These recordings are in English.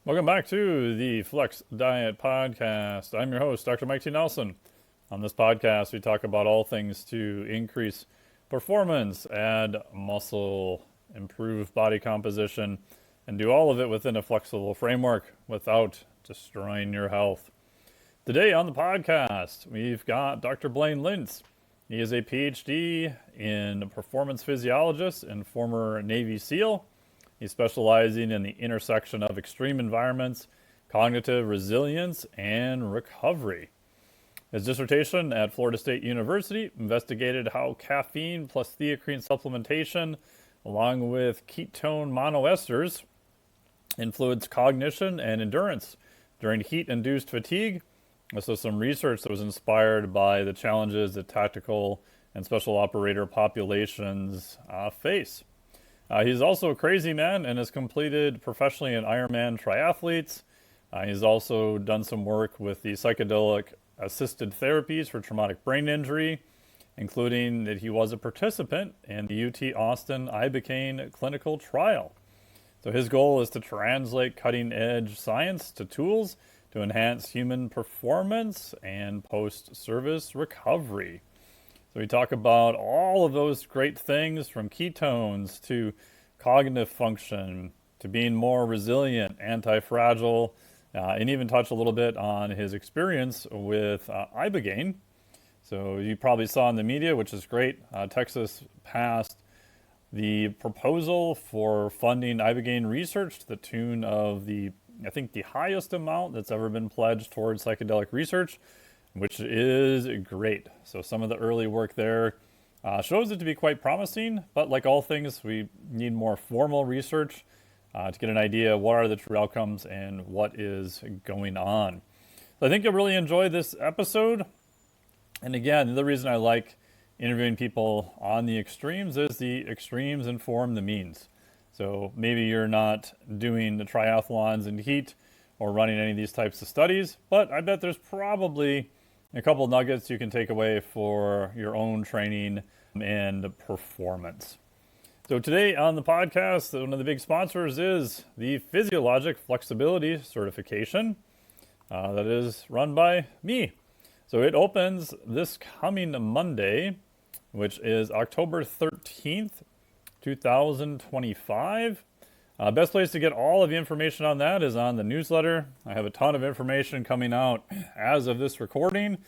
Welcome back to the Flex Diet Podcast. I'm your host, Dr. Mike T. Nelson. On this podcast, we talk about all things to increase performance, add muscle, improve body composition, and do all of it within a flexible framework without destroying your health. Today on the podcast, we've got Dr. Blaine Lints. He is a PhD in performance physiologist and former Navy SEAL. He's specializing in the intersection of extreme environments, cognitive resilience, and recovery. His dissertation at Florida State University investigated how caffeine plus theacrine supplementation, along with ketone monoesters, influence cognition and endurance during heat-induced fatigue. This was some research that was inspired by the challenges that tactical and special operator populations face. He's also a crazy man and has completed professionally an Ironman triathletes. He's also done some work with the psychedelic assisted therapies for traumatic brain injury, including that he was a participant in the UT Austin Ibogaine clinical trial. So his goal is to translate cutting-edge science to tools to enhance human performance and post-service recovery. So we talk about all of those great things, from ketones to cognitive function to being more resilient, anti-fragile, and even touch a little bit on his experience with Ibogaine. So you probably saw in the media, which is great, Texas passed the proposal for funding Ibogaine research to the tune of the highest amount that's ever been pledged towards psychedelic research, which is great. So some of the early work there shows it to be quite promising, but like all things, we need more formal research to get an idea of what are the true outcomes and what is going on. So I think you'll really enjoy this episode. And again, the reason I like interviewing people on the extremes is the extremes inform the means. So maybe you're not doing the triathlons in heat or running any of these types of studies, but I bet there's probably a couple nuggets you can take away for your own training and performance. So today on the podcast, one of the big sponsors is the Physiologic Flexibility Certification that is run by me. So it opens this coming Monday, which is October 13th, 2025. Best place to get all of the information on that is on the newsletter. I have a ton of information coming out as of this recording,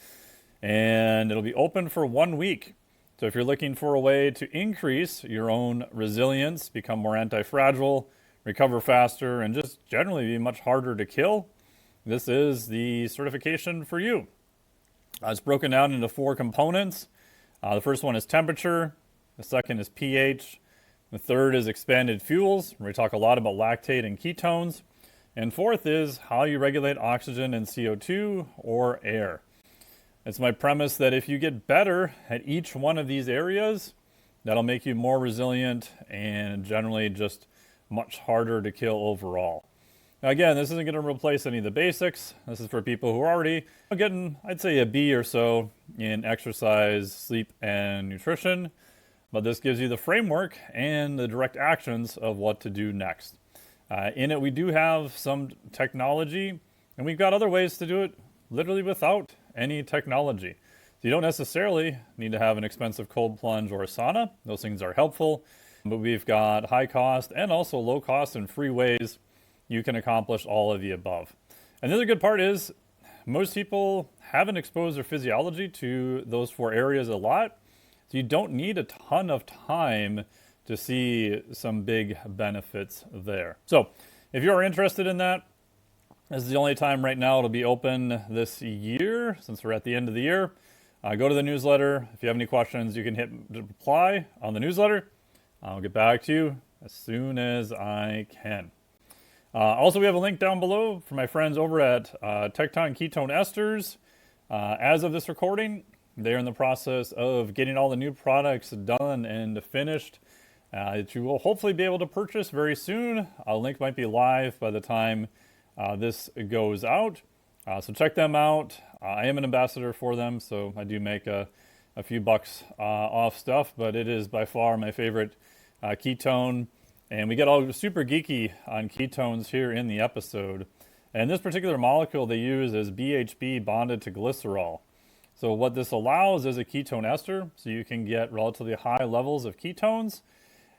and it'll be open for 1 week. So if you're looking for a way to increase your own resilience, become more anti-fragile, recover faster, and just generally be much harder to kill, this is the certification for you. It's broken down into 4 components. The first one is temperature. The second is pH. The third is expanded fuels, where we talk a lot about lactate and ketones. And fourth is how you regulate oxygen and CO2 or air. It's my premise that if you get better at each one of these areas, that'll make you more resilient and generally just much harder to kill overall. Now again, this isn't going to replace any of the basics. This is for people who are already getting, I'd say, a B or so in exercise, sleep, and nutrition. But this gives you the framework and the direct actions of what to do next. In it, we do have some technology, and we've got other ways to do it literally without any technology. So you don't necessarily need to have an expensive cold plunge or a sauna. Those things are helpful, but we've got high cost and also low cost and free ways you can accomplish all of the above. And the other good part is most people haven't exposed their physiology to those 4 areas a lot. So you don't need a ton of time to see some big benefits there. So if you're interested in that, this is the only time right now it'll be open this year, since we're at the end of the year. Go to the newsletter. If you have any questions, you can hit reply on the newsletter. I'll get back to you as soon as I can. Also, we have a link down below for my friends over at Ketone Esters. As of this recording, they're in the process of getting all the new products done and finished that you will hopefully be able to purchase very soon. A link might be live by the time this goes out. So check them out. I am an ambassador for them, so I do make a few bucks off stuff, but it is by far my favorite ketone And we get all super geeky on ketones here in the episode. And this particular molecule they use is BHB bonded to glycerol. So what this allows is a ketone ester, so you can get relatively high levels of ketones,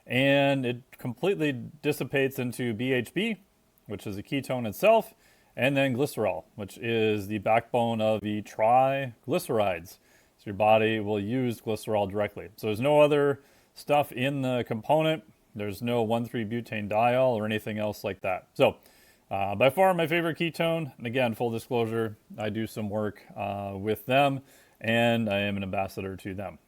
and it completely dissipates into BHB, which is a ketone itself, and then glycerol, which is the backbone of the triglycerides. So your body will use glycerol directly. So there's no other stuff in the component. There's no 1,3-butane-diol or anything else like that. So by far my favorite ketone, and again, full disclosure, I do some work with them, and I am an ambassador to them.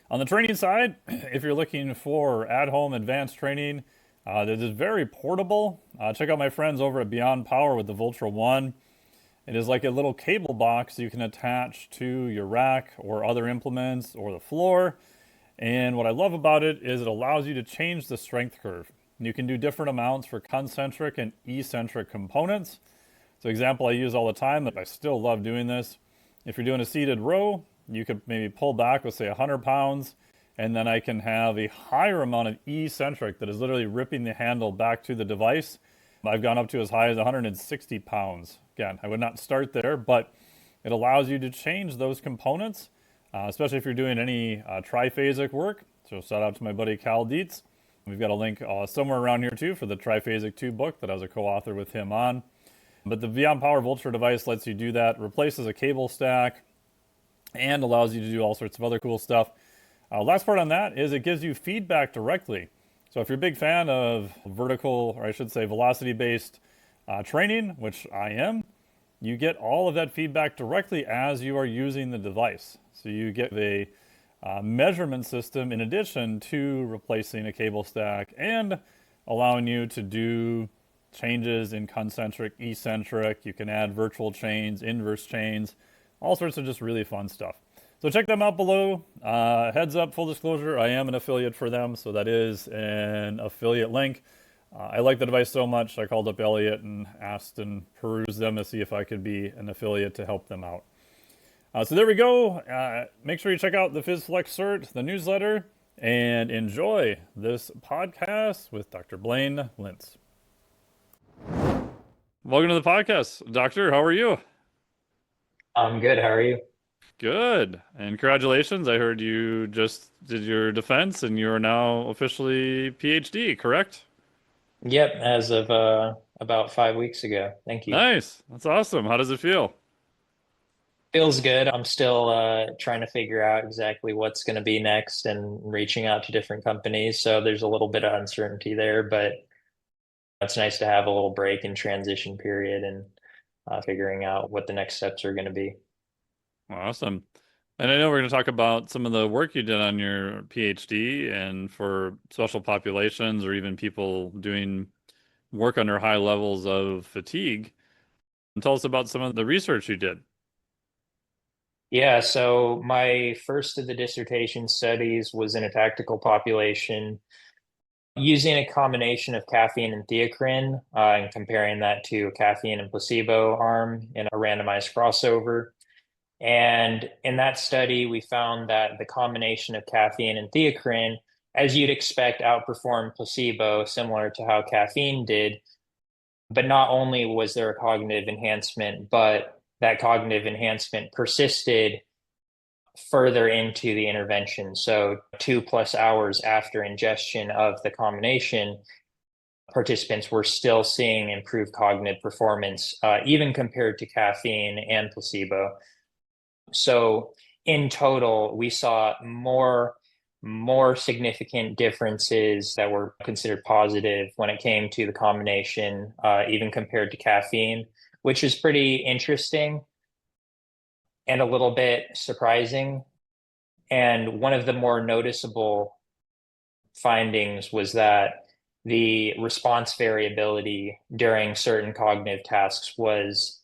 On the training side, if you're looking for at-home advanced training that is very portable, check out my friends over at Beyond Power with the Vultra One. It is like a little cable box you can attach to your rack or other implements or the floor. And what I love about it is it allows you to change the strength curve. You can do different amounts for concentric and eccentric components. So example I use all the time, but I still love doing this. If you're doing a seated row, you could maybe pull back with say 100 pounds, and then I can have a higher amount of eccentric that is literally ripping the handle back to the device. I've gone up to as high as 160 pounds. Again, I would not start there, but it allows you to change those components, especially if you're doing any triphasic work. So shout out to my buddy Cal Deitz. We've got a link somewhere around here too for the Triphasic 2 book that I was a co-author with him on. But the Beyond Power Vultra device lets you do that, replaces a cable stack, and allows you to do all sorts of other cool stuff. Last part on that is it gives you feedback directly. So if you're a big fan of vertical, or I should say velocity-based training, which I am, you get all of that feedback directly as you are using the device. So you get a measurement system in addition to replacing a cable stack and allowing you to do changes in concentric, eccentric. You can add virtual chains, inverse chains, all sorts of just really fun stuff. So check them out below. Heads up, full disclosure, I am an affiliate for them, so that is an affiliate link. I like the device so much, I called up Elliot and asked and perused them to see if I could be an affiliate to help them out. So there we go. Make sure you check out the PhysFlex Cert, the newsletter, and enjoy this podcast with Dr. Blaine Lints. Welcome to the podcast, Doctor. How are you? I'm good. How are you? Good. And congratulations. I heard you just did your defense and you are now officially PhD, correct? Yep, as of about 5 weeks ago. Thank you. Nice. That's awesome. How does it feel? Feels good. I'm still trying to figure out exactly what's going to be next and reaching out to different companies. So there's a little bit of uncertainty there, but it's nice to have a little break and transition period and figuring out what the next steps are going to be. Awesome. And I know we're going to talk about some of the work you did on your PhD and for special populations or even people doing work under high levels of fatigue. And tell us about some of the research you did. Yeah, so my first of the dissertation studies was in a tactical population using a combination of caffeine and theacrine and comparing that to a caffeine and placebo arm in a randomized crossover. And in that study, we found that the combination of caffeine and theacrine, as you'd expect, outperformed placebo, similar to how caffeine did. But not only was there a cognitive enhancement, but that cognitive enhancement persisted further into the intervention. So 2+ hours after ingestion of the combination, participants were still seeing improved cognitive performance, even compared to caffeine and placebo. So in total, we saw more significant differences that were considered positive when it came to the combination, even compared to caffeine, which is pretty interesting and a little bit surprising. And one of the more noticeable findings was that the response variability during certain cognitive tasks was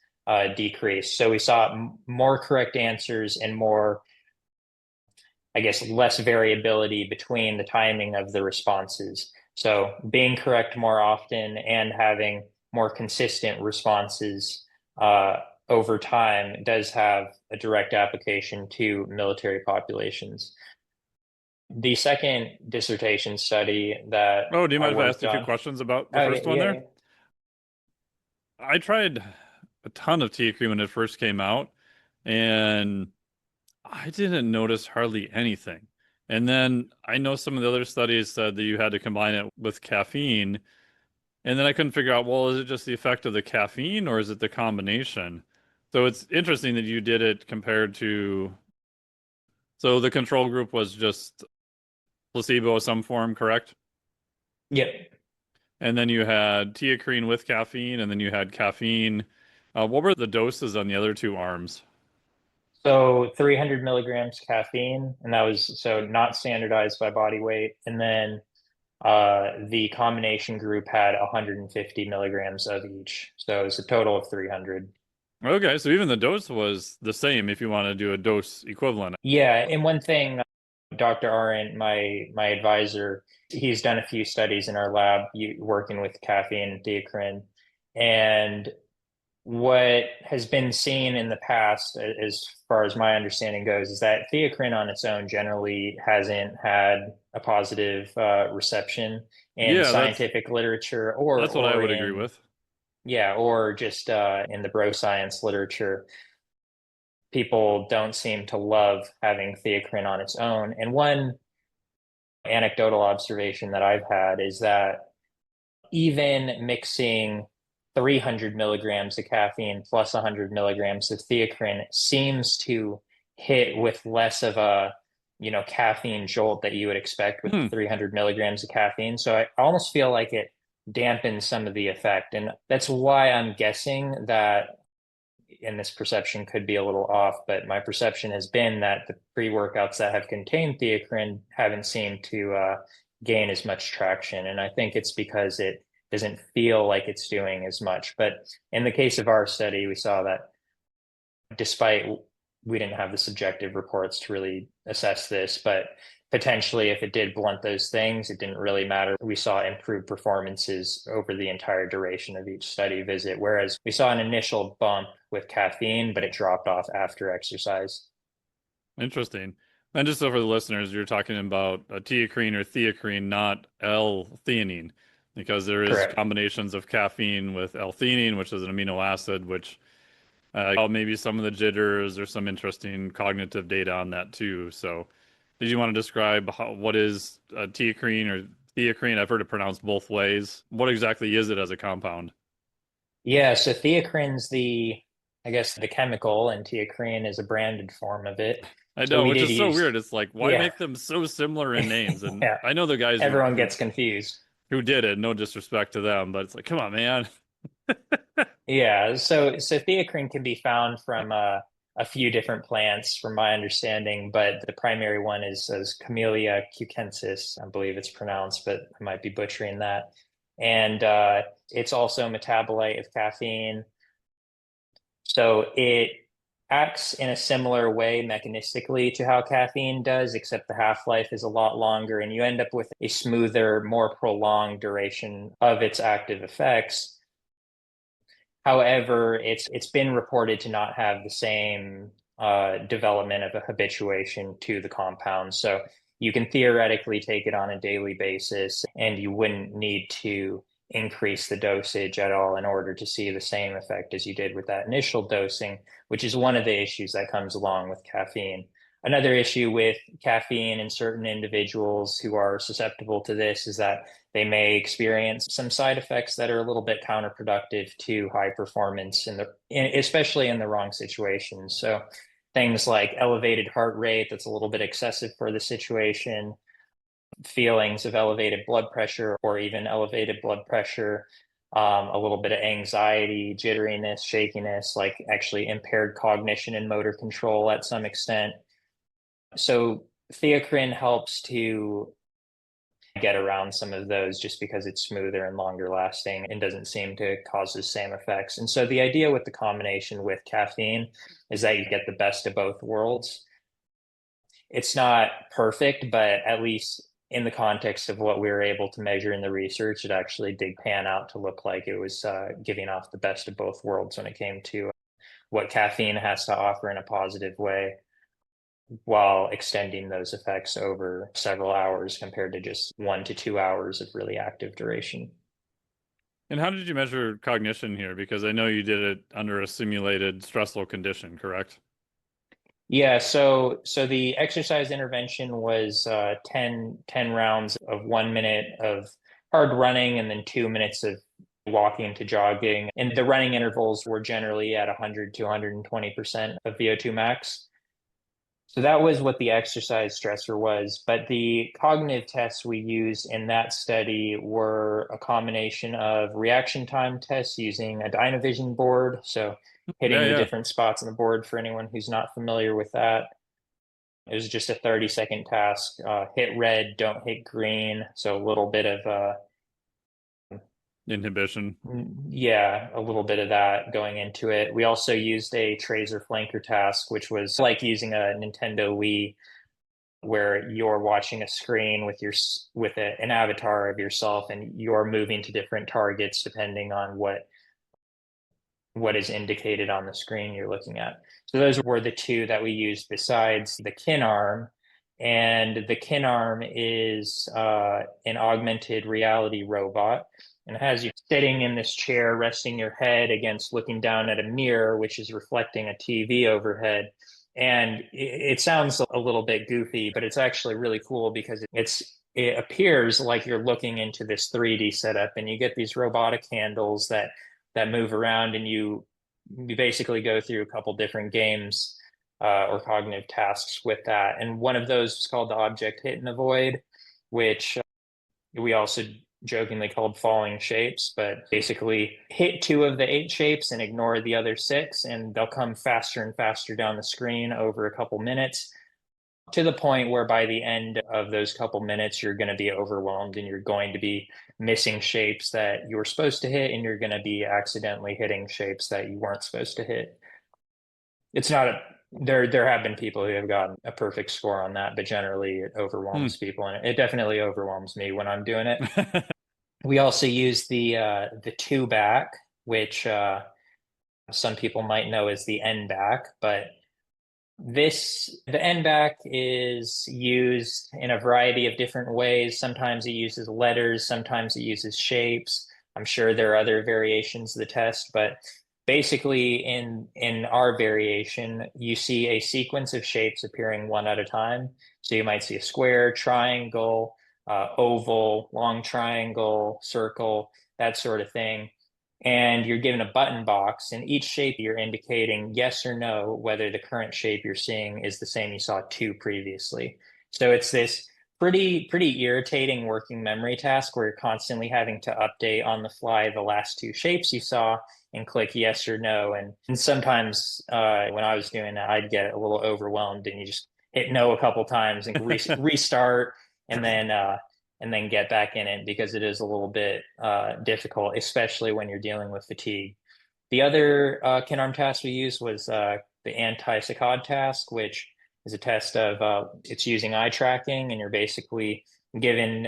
decreased. So we saw more correct answers and more, I guess, less variability between the timing of the responses. So being correct more often and having more consistent responses over time does have a direct application to military populations. The second dissertation study that Oh, do you I mind if I ask worked you a few on. questions about the Oh, yeah, first one yeah, there? yeah. I tried a ton of Theacrine when it first came out, and I didn't notice hardly anything. And then I know some of the other studies said that you had to combine it with caffeine, and then I couldn't figure out, well, is it just the effect of the caffeine or is it the combination? So it's interesting that you did it compared to, so the control group was just placebo of some form, correct? Yep. And then you had Theacrine with caffeine, and then you had caffeine. What were the doses on the other two arms? So 300 milligrams caffeine, and that was so not standardized by body weight. And then the combination group had 150 milligrams of each. So it's a total of 300. Okay, so even the dose was the same if you want to do a dose equivalent. Yeah, and one thing, Dr. Arendt, my advisor, he's done a few studies in our lab working with caffeine and theacrine. And what has been seen in the past, as far as my understanding goes, is that theacrine on its own generally hasn't had a positive reception in Yeah, scientific literature that's what I or would agree in, with. yeah, or just in the bro science literature. People don't seem to love having theacrine on its own. And one anecdotal observation that I've had is that even mixing 300 milligrams of caffeine plus 100 milligrams of theacrine seems to hit with less of a caffeine jolt that you would expect with Hmm. 300 milligrams of caffeine. So I almost feel like it dampens some of the effect. And that's why I'm guessing that, and this perception could be a little off, but my perception has been that the pre-workouts that have contained theacrine haven't seemed to gain as much traction. And I think it's because it doesn't feel like it's doing as much. But in the case of our study, we saw that despite we didn't have the subjective reports to really assess this, but potentially if it did blunt those things, it didn't really matter. We saw improved performances over the entire duration of each study visit, whereas we saw an initial bump with caffeine, but it dropped off after exercise. Interesting. And just so for the listeners, you're talking about a teacrine or theacrine, not L-theanine, because there is Correct. combinations of caffeine with L-theanine, which is an amino acid, which maybe some of the jitters or some interesting cognitive data on that too. So, did you want to describe what is a teacrine or theacrine? I've heard it pronounced both ways. What exactly is it as a compound? Yeah, so theacrine's I guess, the chemical, and teacrine is a branded form of it. I So know, we which did is so use, weird. It's like, why yeah, make them so similar in names? And yeah, I know the guys everyone gets confused. who did it, no disrespect to them, but it's like, come on, man. Yeah, so theacrine can be found from a few different plants, from my understanding, but the primary one is Camellia cucensis, I believe it's pronounced, but I might be butchering that. And it's also a metabolite of caffeine. So it acts in a similar way mechanistically to how caffeine does, except the half-life is a lot longer, and you end up with a smoother, more prolonged duration of its active effects. However, it's been reported to not have the same development of a habituation to the compound. So you can theoretically take it on a daily basis, and you wouldn't need to increase the dosage at all in order to see the same effect as you did with that initial dosing, which is one of the issues that comes along with caffeine. Another issue with caffeine in certain individuals who are susceptible to this is that they may experience some side effects that are a little bit counterproductive to high performance especially in the wrong situations. So things like elevated heart rate that's a little bit excessive for the situation, feelings of elevated blood pressure or even elevated blood pressure, a little bit of anxiety, jitteriness, shakiness, like actually impaired cognition and motor control at some extent. So theacrine helps to get around some of those just because it's smoother and longer lasting and doesn't seem to cause the same effects. And so the idea with the combination with caffeine is that you get the best of both worlds. It's not perfect, but at least in the context of what we were able to measure in the research, it actually did pan out to look like it was giving off the best of both worlds when it came to what caffeine has to offer in a positive way. while extending those effects over several hours compared to just 1 to 2 hours of really active duration. And how did you measure cognition here? Because I know you did it under a simulated stressful condition, correct? Yeah, so the exercise intervention was 10 rounds of 1 minute of hard running and then 2 minutes of walking to jogging. And the running intervals were generally at 100 to 120% of VO2 max. So that was what the exercise stressor was. But the cognitive tests we used in that study were a combination of reaction time tests using a Dynavision board. So Yeah, hitting the yeah. different spots on the board for anyone who's not familiar with that. It was just a 30-second task. Hit red, don't hit green. So a little bit of Inhibition. yeah, a little bit of that going into it. We also used a tracer flanker task, which was like using a Nintendo Wii, where you're watching a screen with an avatar of yourself, and you're moving to different targets depending on what is indicated on the screen you're looking at. So those were the two that we used besides the kin arm. And the kin arm is an augmented reality robot, and it has you sitting in this chair, resting your head against looking down at a mirror, which is reflecting a TV overhead. And it sounds a little bit goofy, but it's actually really cool because it appears like you're looking into this 3D setup, and you get these robotic handles that move around, and you basically go through a couple different games or cognitive tasks with that. And one of those is called the object hit and avoid, which we also jokingly called falling shapes, but basically hit 2 of the 8 shapes and ignore the other 6, and they'll come faster and faster down the screen over a couple minutes, to the point where by the end of those couple minutes, you're going to be overwhelmed and you're going to be missing shapes that you were supposed to hit, and you're going to be accidentally hitting shapes that you weren't supposed to hit. It's not a there have been people who have gotten a perfect score on that, but generally it Hmm. overwhelms people, and it definitely overwhelms me when I'm doing it. We also use the two back, which some people might know as the N back, but the N back is used in a variety of different ways. Sometimes it uses letters, sometimes it uses shapes. I'm sure there are other variations of the test, but basically in our variation, you see a sequence of shapes appearing one at a time. So you might see a square, triangle, oval, long triangle, circle, that sort of thing. And you're given a button box. In each shape, you're indicating yes or no whether the current shape you're seeing is the same you saw 2 previously. So it's this pretty irritating working memory task where you're constantly having to update on the fly the last 2 shapes you saw and click yes or no. And sometimes when I was doing that, I'd get a little overwhelmed, and you just hit no a couple times and restart, and then get back in it, because it is a little bit difficult, especially when you're dealing with fatigue. The other kin arm task we used was the anti-saccade task, which is a test of it's using eye tracking, and you're basically given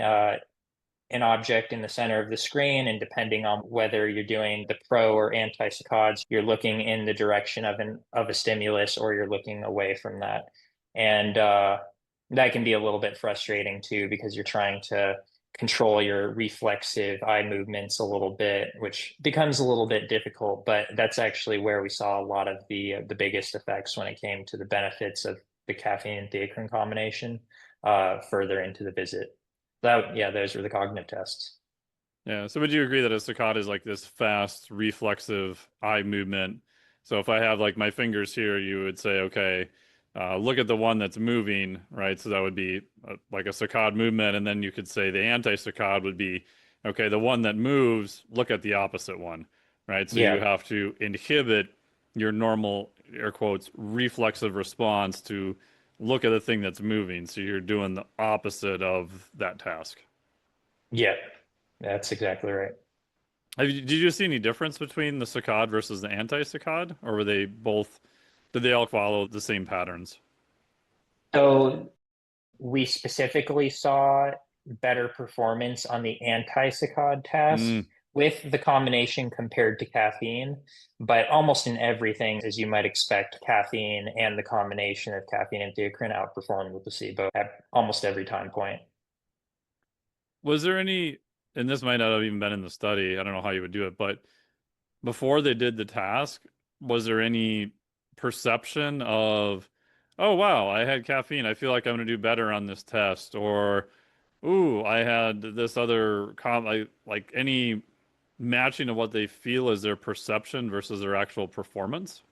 an object in the center of the screen, and depending on whether you're doing the pro or anti-saccades, you're looking in the direction of a stimulus, or you're looking away from that. And that can be a little bit frustrating too, because you're trying to control your reflexive eye movements a little bit, which becomes a little bit difficult. But that's actually where we saw a lot of the biggest effects when it came to the benefits of the caffeine and theacrine combination further into the visit. Yeah, those were the cognitive tests. Yeah. So would you agree that a saccade is like this fast, reflexive eye movement? So if I have like my fingers here, you would say, okay, look at the one that's moving, right? So that would be like a saccade movement. And then you could say the anti-saccade would be, okay, the one that moves, look at the opposite one, right? So you Yeah, have to inhibit your normal, air quotes, reflexive response to look at the thing that's moving. So you're doing the opposite of that task. yeah, that's exactly right. Did you see any difference between the saccade versus the anti-saccade, or were they both, did they all follow the same patterns? So we specifically saw better performance on the anti-saccade task, Mm. with the combination compared to caffeine, but almost in everything, as you might expect, caffeine and the combination of caffeine and theacrine outperformed the placebo at almost every time point. Was there any, and this might not have even been in the study, I don't know how you would do it, but before they did the task, was there any perception of, oh, wow, I had caffeine. I feel like I'm going to do better on this test? Or, ooh, I had this other, like any matching of what they feel as their perception versus their actual performance?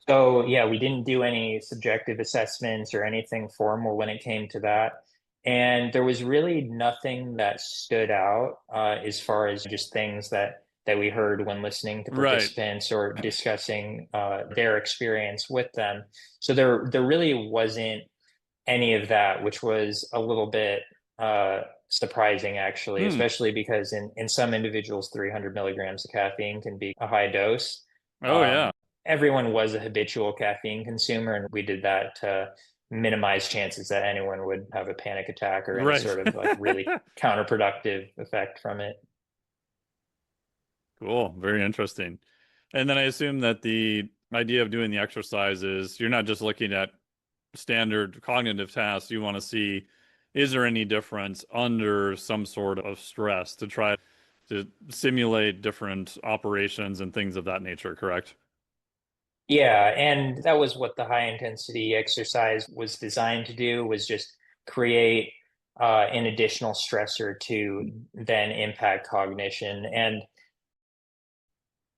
So yeah, we didn't do any subjective assessments or anything formal when it came to that. And there was really nothing that stood out as far as just things that we heard when listening to Right. participants or discussing their experience with them. So there really wasn't any of that, which was a little bit surprising actually, Hmm. especially because in some individuals, 300 milligrams of caffeine can be a high dose. Oh, Um, yeah. Everyone was a habitual caffeine consumer, and we did that to minimize chances that anyone would have a panic attack or any Right. sort of like really counterproductive effect from it. Cool. Very interesting. And then I assume that the idea of doing the exercise is you're not just looking at standard cognitive tasks. You want to see, is there any difference under some sort of stress to try to simulate different operations and things of that nature, correct? Yeah, and that was what the high intensity exercise was designed to do, was just create an additional stressor to then impact cognition. And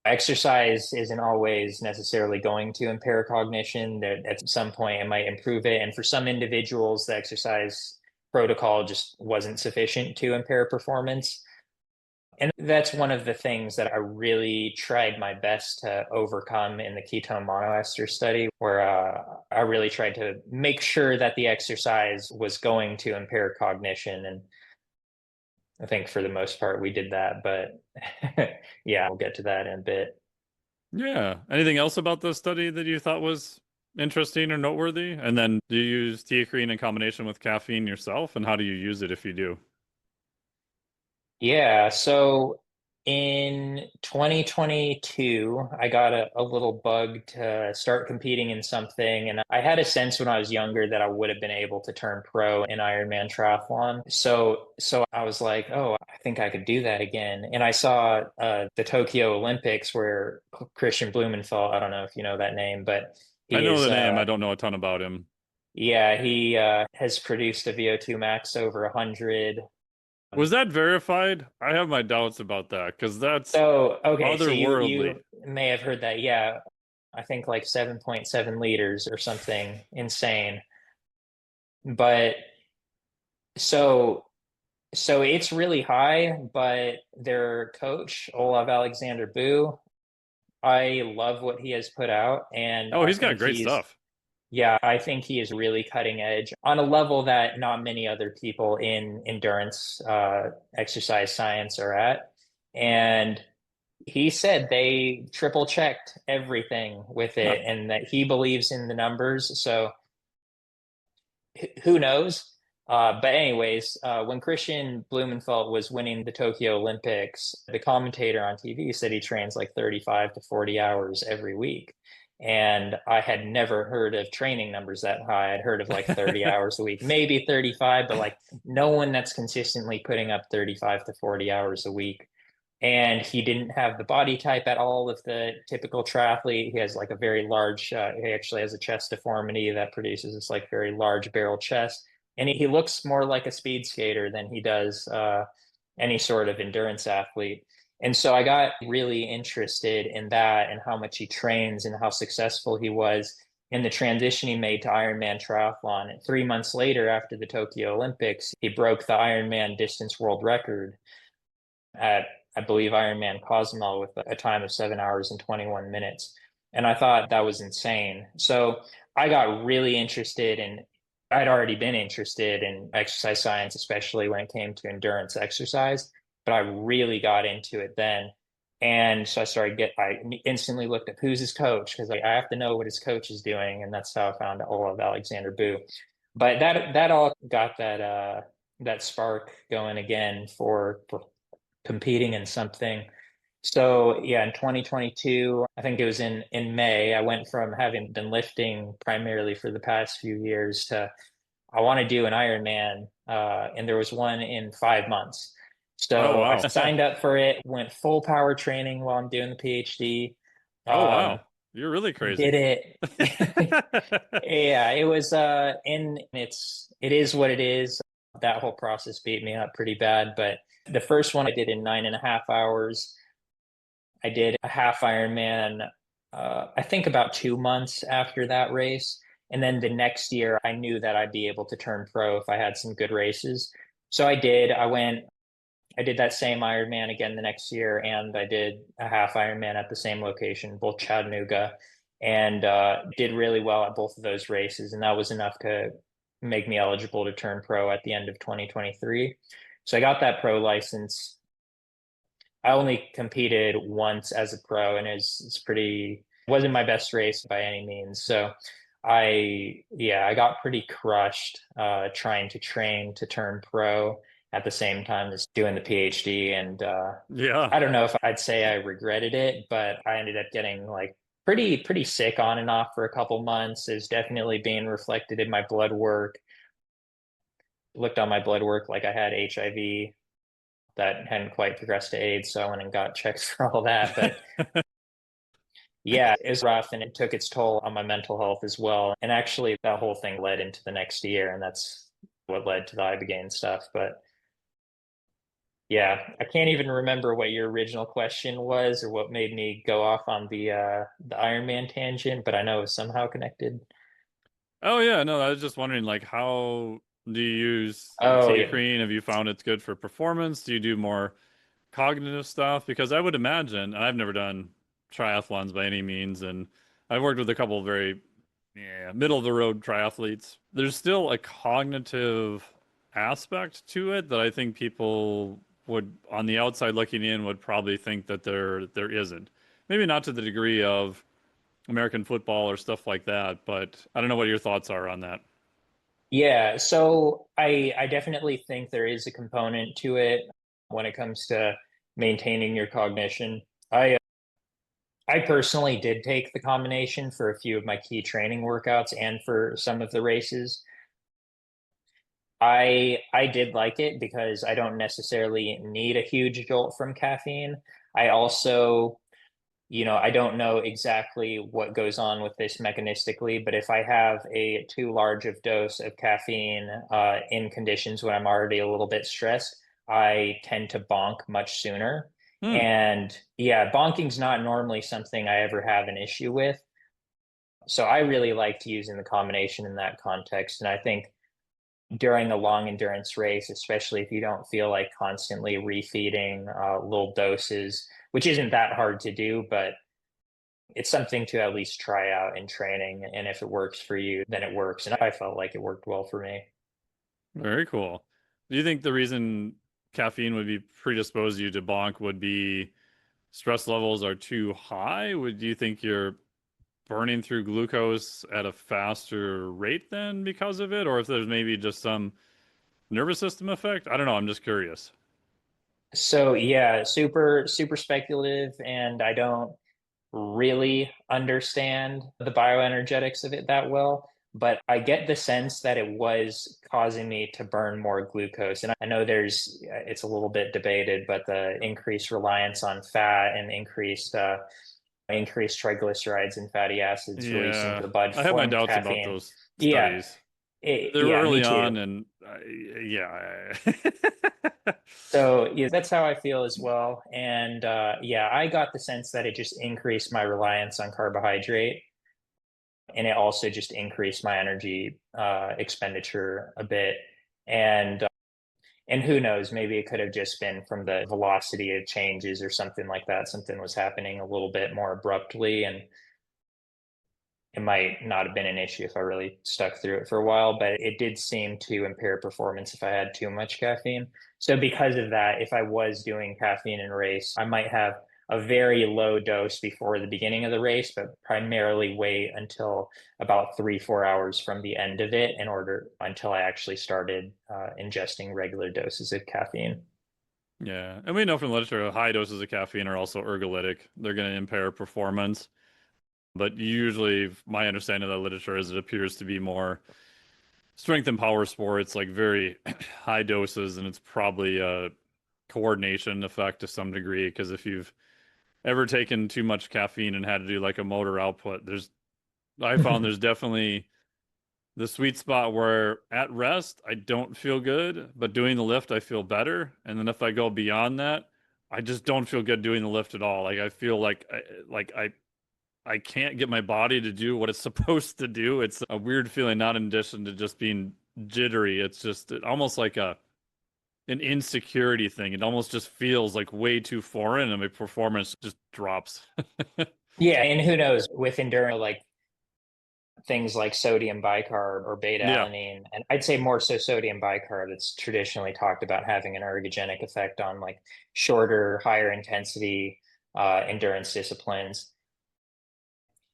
exercise isn't always necessarily going to impair cognition. That at some point it might improve it. And for some individuals, the exercise protocol just wasn't sufficient to impair performance. And that's one of the things that I really tried my best to overcome in the ketone monoester study, where I really tried to make sure that the exercise was going to impair cognition. And I think for the most part, we did that. But yeah, we'll get to that in a bit. Yeah. Anything else about this study that you thought was interesting or noteworthy? And then do you use theacrine in combination with caffeine yourself? And how do you use it if you do? Yeah, so in 2022, I got a little bug to start competing in something. And I had a sense when I was younger that I would have been able to turn pro in Ironman triathlon. So I was like, oh, I think I could do that again. And I saw the Tokyo Olympics where Christian Blumenthal, I don't know if you know that name, but I he know is the name. I don't know a ton about him. yeah, he has produced a VO2 max over 100. Was that verified? I have my doubts about that because that's So, okay, so you otherworldly. may have heard that. Yeah, I think like 7.7 liters or something insane. But so so it's really high, but their coach, Olav Alexander Boo, I love what he has put out, and Oh, I he's got think great stuff. I think he is really cutting edge on a level that not many other people in endurance exercise science are at. And he said they triple checked everything with Huh. it and that he believes in the numbers. So who knows? But anyways, when Christian Blumenfeld was winning the Tokyo Olympics, the commentator on TV said he trains like 35 to 40 hours every week. And I had never heard of training numbers that high. I'd heard of like 30 hours a week, maybe 35, but like no one that's consistently putting up 35 to 40 hours a week. And he didn't have the body type at all of the typical triathlete. He has like a very large, he actually has a chest deformity that produces this like very large barrel chest. And he looks more like a speed skater than he does any sort of endurance athlete. And so I got really interested in that and how much he trains and how successful he was in the transition he made to Ironman triathlon. And 3 months later, after the Tokyo Olympics, he broke the Ironman distance world record at, I believe, Ironman Cozumel with a time of 7 hours and 21 minutes. And I thought that was insane. So I got really interested in, I'd already been interested in exercise science, especially when it came to endurance exercise, but I really got into it then. And so I instantly looked up who's his coach because I have to know what his coach is doing. And that's how I found Olav Alexander Boo. But that all got that spark going again for competing in something. So yeah, in 2022, I think it was in May, I went from having been lifting primarily for the past few years to I want to do an Ironman, and there was one in 5 months. Oh, So I wow. signed up for it, went full power training while I'm doing the PhD. Oh, wow. You're really crazy. Did it. Yeah, it was and it is what it is. That whole process beat me up pretty bad, but the first one I did in 9.5 hours. I did a half Ironman, I think about 2 months after that race. And then the next year, I knew that I'd be able to turn pro if I had some good races. So I did. I did that same Ironman again the next year, and I did a half Ironman at the same location, both Chattanooga, and did really well at both of those races. And that was enough to make me eligible to turn pro at the end of 2023. So I got that pro license. I only competed once as a pro, and it's pretty wasn't my best race by any means. So I got pretty crushed trying to train to turn pro at the same time as doing the PhD. And Yeah. I don't know if I'd say I regretted it, but I ended up getting like pretty sick on and off for a couple months. It's definitely being reflected in my blood work. Looked on my blood work like I had HIV that hadn't quite progressed to AIDS, so I went and got checked for all that. But yeah, it was rough and it took its toll on my mental health as well. And actually, that whole thing led into the next year, and that's what led to the Ibogaine stuff. But yeah, I can't even remember what your original question was or what made me go off on the Iron Man tangent, but I know it's somehow connected. Oh, yeah. No, I was just wondering, like, how do you use Oh yeah. Theacrine? Have you found it's good for performance? Do you do more cognitive stuff? Because I would imagine, and I've never done triathlons by any means, and I've worked with a couple of very, yeah, middle of the road triathletes. There's still a cognitive aspect to it that I think people would, on the outside looking in, would probably think that there isn't. Maybe not to the degree of American football or stuff like that, but I don't know what your thoughts are on that. Yeah, so I definitely think there is a component to it when it comes to maintaining your cognition. I personally did take the combination for a few of my key training workouts and for some of the races. I did like it because I don't necessarily need a huge jolt from caffeine. I also, I don't know exactly what goes on with this mechanistically, but if I have a too large of dose of caffeine in conditions when I'm already a little bit stressed, I tend to bonk much sooner. Hmm. And yeah, bonking's not normally something I ever have an issue with. So I really liked using the combination in that context. And I think during a long endurance race, especially if you don't feel like constantly refeeding little doses, which isn't that hard to do, but it's something to at least try out in training. And if it works for you, then it works. And I felt like it worked well for me. Very cool. Do you think the reason caffeine would be predisposed you to bonk would be stress levels are too high? Would you think you're burning through glucose at a faster rate then because of it? Or if there's maybe just some nervous system effect? I don't know. I'm just curious. So yeah, super speculative, and I don't really understand the bioenergetics of it that well, but I get the sense that it was causing me to burn more glucose. And I know it's a little bit debated, but the increased reliance on fat and increased triglycerides and fatty acids released into Yeah, the blood I have my from doubts about caffeine. those Yeah, studies. They were yeah, me early too. on, and yeah. So yeah, that's how I feel as well. And yeah, I got the sense that it just increased my reliance on carbohydrate, and it also just increased my energy expenditure a bit. And and who knows, maybe it could have just been from the velocity of changes or something like that. Something was happening a little bit more abruptly, and it might not have been an issue if I really stuck through it for a while, but it did seem to impair performance if I had too much caffeine. So because of that, if I was doing caffeine in race, I might have a very low dose before the beginning of the race, but primarily wait until about 3, 4 hours from the end of it in order until I actually started ingesting regular doses of caffeine. Yeah. And we know from the literature, high doses of caffeine are also ergolytic. They're going to impair performance. But usually, my understanding of the literature is it appears to be more strength and power sports, like very high doses, and it's probably a coordination effect to some degree. Because if you've ever taken too much caffeine and had to do like a motor output, I found there's definitely the sweet spot where at rest I don't feel good, but doing the lift I feel better. And then if I go beyond that, I just don't feel good doing the lift at all. Like I feel like I can't get my body to do what it's supposed to do. It's a weird feeling, not in addition to just being jittery. It's just almost like an insecurity thing. It almost just feels like way too foreign and my performance just drops. Yeah, and who knows with endurance, like things like sodium bicarb or beta Yeah. alanine, and I'd say more so sodium bicarb that's traditionally talked about having an ergogenic effect on like shorter, higher intensity endurance disciplines.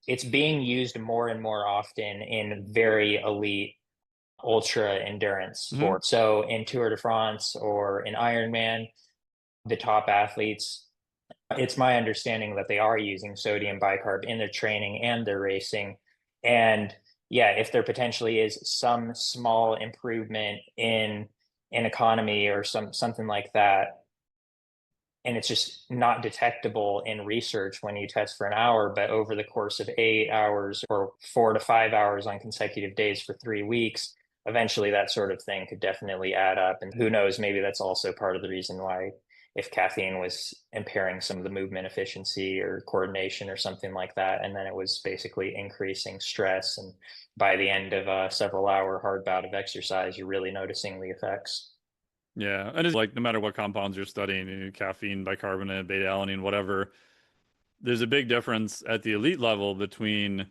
It's being used more and more often in very elite ultra endurance Hmm. sports. So in Tour de France or in Ironman, the top athletes, it's my understanding that they are using sodium bicarb in their training and their racing. And yeah, if there potentially is some small improvement in economy or something like that, and it's just not detectable in research when you test for an hour, but over the course of 8 hours or 4 to 5 hours on consecutive days for 3 weeks, eventually that sort of thing could definitely add up. And who knows, maybe that's also part of the reason why, if caffeine was impairing some of the movement efficiency or coordination or something like that, and then it was basically increasing stress. And by the end of a several hour hard bout of exercise, you're really noticing the effects. Yeah. And it's like no matter what compounds you're studying, caffeine, bicarbonate, beta alanine, whatever, there's a big difference at the elite level between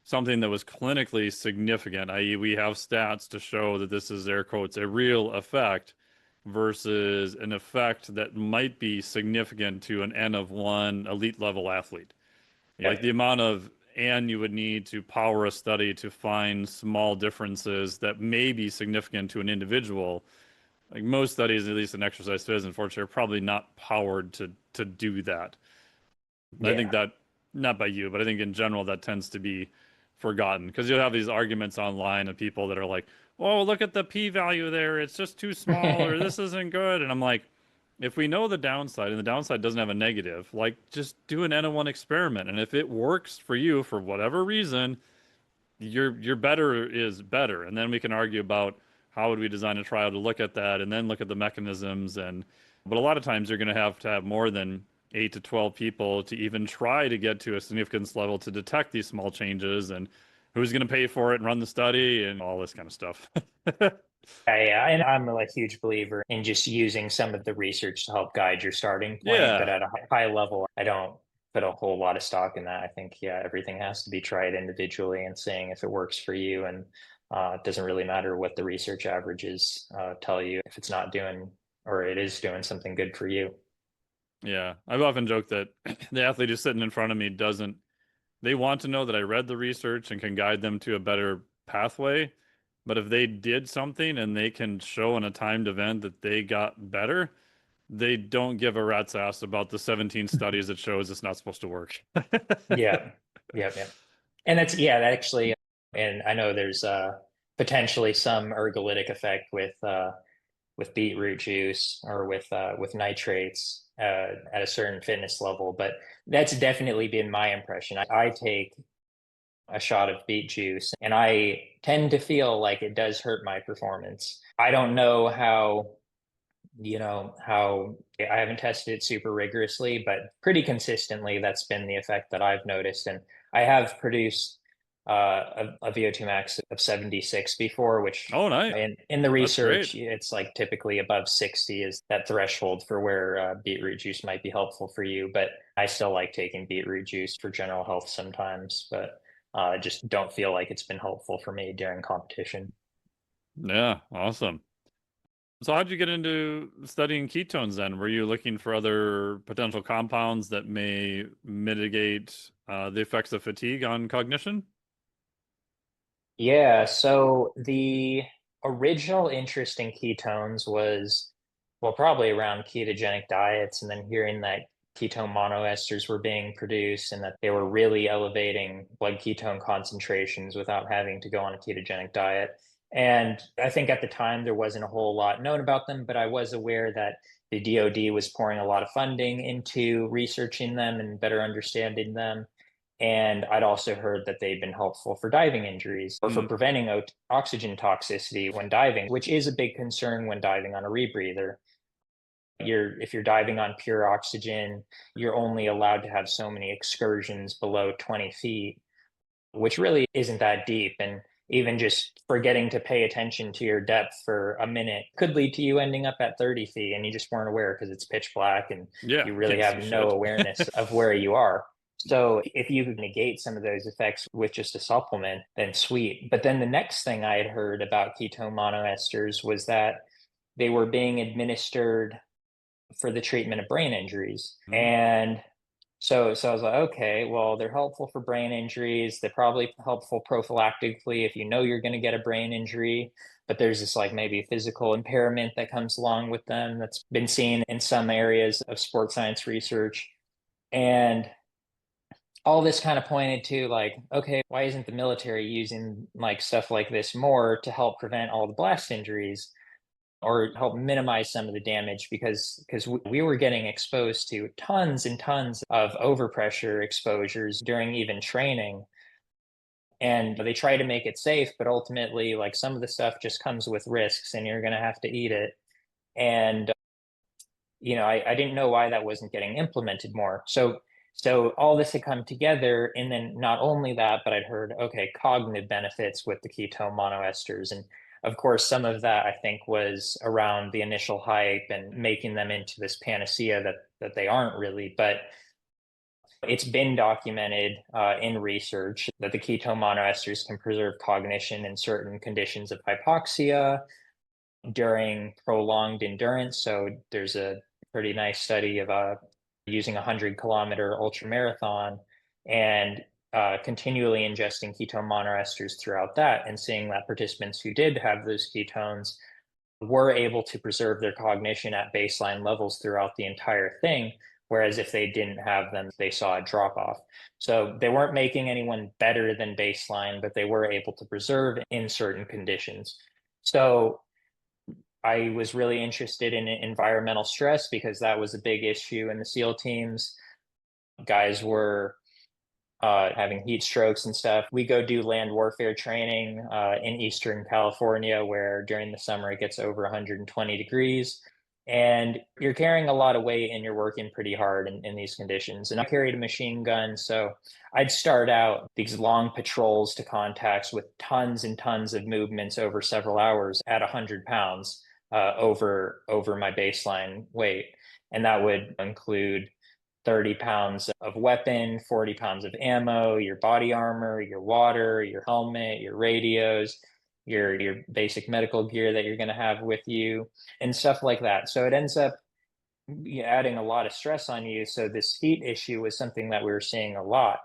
something that was clinically significant, i.e., we have stats to show that this is air quotes a real effect versus an effect that might be significant to an N of one elite level athlete. Like the Yep. amount of N you would need to power a study to find small differences that may be significant to an individual. Like most studies, at least in exercise phys, unfortunately, are probably not powered to do that. I think Yeah. that not by you, but I think in general that tends to be forgotten because you'll have these arguments online of people that are like, "Oh, look at the p-value there. It's just too small or this isn't good." And I'm like, if we know the downside and the downside doesn't have a negative, like just do an N-of-1 experiment. And if it works for you for whatever reason, your better is better. And then we can argue about how would we design a trial to look at that and then look at the mechanisms and but a lot of times you're going to have more than 8 to 12 people to even try to get to a significance level to detect these small changes and who's going to pay for it and run the study and all this kind of stuff. Yeah, and I'm a huge believer in just using some of the research to help guide your starting point. But Yeah. at a high level, I don't put a whole lot of stock in that. I think, yeah, everything has to be tried individually and seeing if it works for you. And it doesn't really matter what the research averages tell you if it's not doing or it is doing something good for you. Yeah. I've often joked that the athlete who's sitting in front of me doesn't they want to know that I read the research and can guide them to a better pathway. But if they did something and they can show in a timed event that they got better, they don't give a rat's ass about the 17 studies that shows it's not supposed to work. Yeah, yeah, yeah. And that's, yeah, that actually, and I know there's potentially some ergolytic effect with beetroot juice or with nitrates at a certain fitness level. But that's definitely been my impression. I take a shot of beet juice and I tend to feel like it does hurt my performance. I don't know how I haven't tested it super rigorously, but pretty consistently, that's been the effect that I've noticed. And I have produced a VO2 max of 76 before, which Oh, nice. in the That's great. research, it's like typically above 60 is that threshold for where beetroot juice might be helpful for you. But I still like taking beetroot juice for general health sometimes, but just don't feel like it's been helpful for me during competition. Yeah, awesome. So how'd you get into studying ketones then? Were you looking for other potential compounds that may mitigate the effects of fatigue on cognition? Yeah, so the original interest in ketones was well, probably around ketogenic diets, and then hearing that ketone monoesters were being produced and that they were really elevating blood ketone concentrations without having to go on a ketogenic diet. And I think at the time there wasn't a whole lot known about them, but I was aware that the DoD was pouring a lot of funding into researching them and better understanding them. And I'd also heard that they've been helpful for diving injuries or for Mm. preventing oxygen toxicity when diving, which is a big concern when diving on a rebreather. If you're diving on pure oxygen, you're only allowed to have so many excursions below 20 feet, which really isn't that deep. And even just forgetting to pay attention to your depth for a minute could lead to you ending up at 30 feet and you just weren't aware because it's pitch black and Yeah, you you really can't see have no shit. awareness of where you are. So if you could negate some of those effects with just a supplement, then sweet. But then the next thing I had heard about ketone monoesters was that they were being administered for the treatment of brain injuries. Mhm. And so I was like, okay, well, they're helpful for brain injuries. They're probably helpful prophylactically if you know you're going to get a brain injury. But there's this like maybe physical impairment that comes along with them that's been seen in some areas of sports science research. And all this kind of pointed to like, okay, why isn't the military using like stuff like this more to help prevent all the blast injuries? Or help minimize some of the damage because we were getting exposed to tons and tons of overpressure exposures during even training, and they try to make it safe, but ultimately like some of the stuff just comes with risks and you're going to have to eat it. And I didn't know why that wasn't getting implemented more. So all this had come together, and then not only that, but I'd heard, okay, cognitive benefits with the ketone monoesters. And of course, some of that I think was around the initial hype and making them into this panacea that they aren't really. But it's been documented in research that the ketone monoesters can preserve cognition in certain conditions of hypoxia during prolonged endurance. So there's a pretty nice study of using a 100-kilometer ultra marathon and continually ingesting ketone monoesters throughout that, and seeing that participants who did have those ketones were able to preserve their cognition at baseline levels throughout the entire thing. Whereas if they didn't have them, they saw a drop off. So they weren't making anyone better than baseline, but they were able to preserve in certain conditions. So I was really interested in environmental stress because that was a big issue in the SEAL teams. Guys were having heat strokes and stuff. We go do land warfare training in Eastern California, where during the summer it gets over 120 degrees. And you're carrying a lot of weight and you're working pretty hard in these conditions. And I carried a machine gun. So I'd start out these long patrols to contacts with tons and tons of movements over several hours at 100 pounds over my baseline weight. And that would include 30 pounds of weapon, 40 pounds of ammo, your body armor, your water, your helmet, your radios, your basic medical gear that you're going to have with you, and stuff like that. So it ends up adding a lot of stress on you. So this heat issue was something that we were seeing a lot.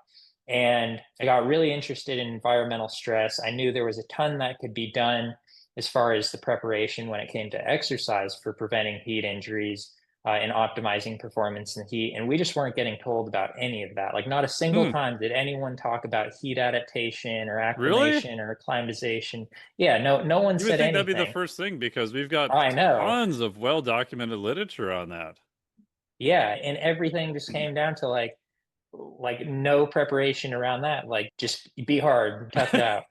And I got really interested in environmental stress. I knew there was a ton that could be done as far as the preparation when it came to exercise for preventing heat injuries and optimizing performance in heat. And we just weren't getting told about any of that. Like, not a single Hmm. time did anyone talk about heat adaptation or Really? acclimation or acclimatization. Yeah, no one You would said think that'd be the anything. first thing because we've got I know. tons of well documented literature on that. Yeah, and everything just came down to like no preparation around that. Like, just be hard, tough it out.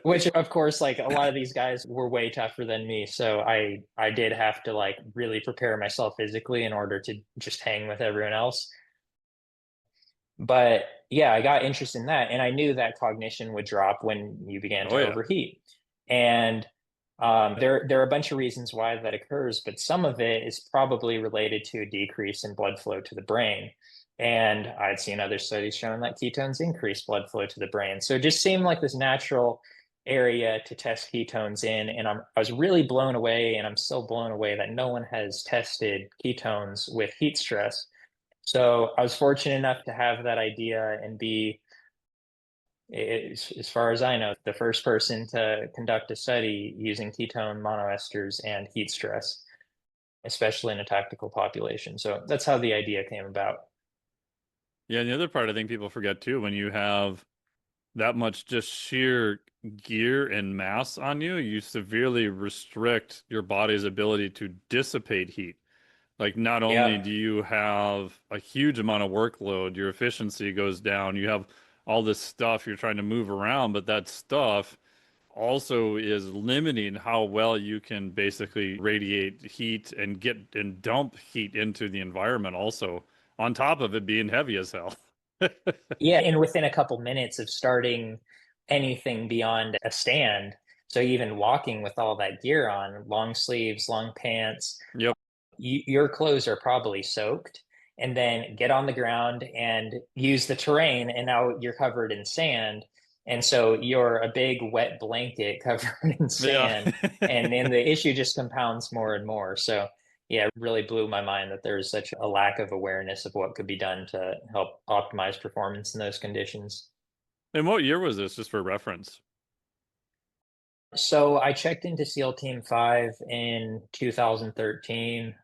Which of course, like a lot of these guys were way tougher than me, so I did have to like really prepare myself physically in order to just hang with everyone else. But yeah, I got interested in that, and I knew that cognition would drop when you began Oh to yeah. overheat. And there are a bunch of reasons why that occurs, but some of it is probably related to a decrease in blood flow to the brain. And I'd seen other studies showing that ketones increase blood flow to the brain. So it just seemed like this natural area to test ketones in. And I was really blown away, and I'm still blown away that no one has tested ketones with heat stress. So I was fortunate enough to have that idea and be, as far as I know, the first person to conduct a study using ketone monoesters and heat stress. especially in a tactical population. So that's how the idea came about. Yeah, and the other part I think people forget too, when you have that much just sheer gear and mass on you, you severely restrict your body's ability to dissipate heat. Like, not only Yeah. do you have a huge amount of workload, your efficiency goes down, you have all this stuff you're trying to move around, but that stuff also is limiting how well you can basically radiate heat and get and dump heat into the environment also, on top of it being heavy as hell. Yeah. And within a couple minutes of starting anything beyond a stand, so even walking with all that gear on, long sleeves, long pants, Yep. your clothes are probably soaked, and then get on the ground and use the terrain, and now you're covered in sand, and so you're a big wet blanket covered in Yeah. sand, and then the issue just compounds more and more. So yeah, it really blew my mind that there's such a lack of awareness of what could be done to help optimize performance in those conditions. And what year was this, just for reference? So I checked into SEAL Team 5 in 2013,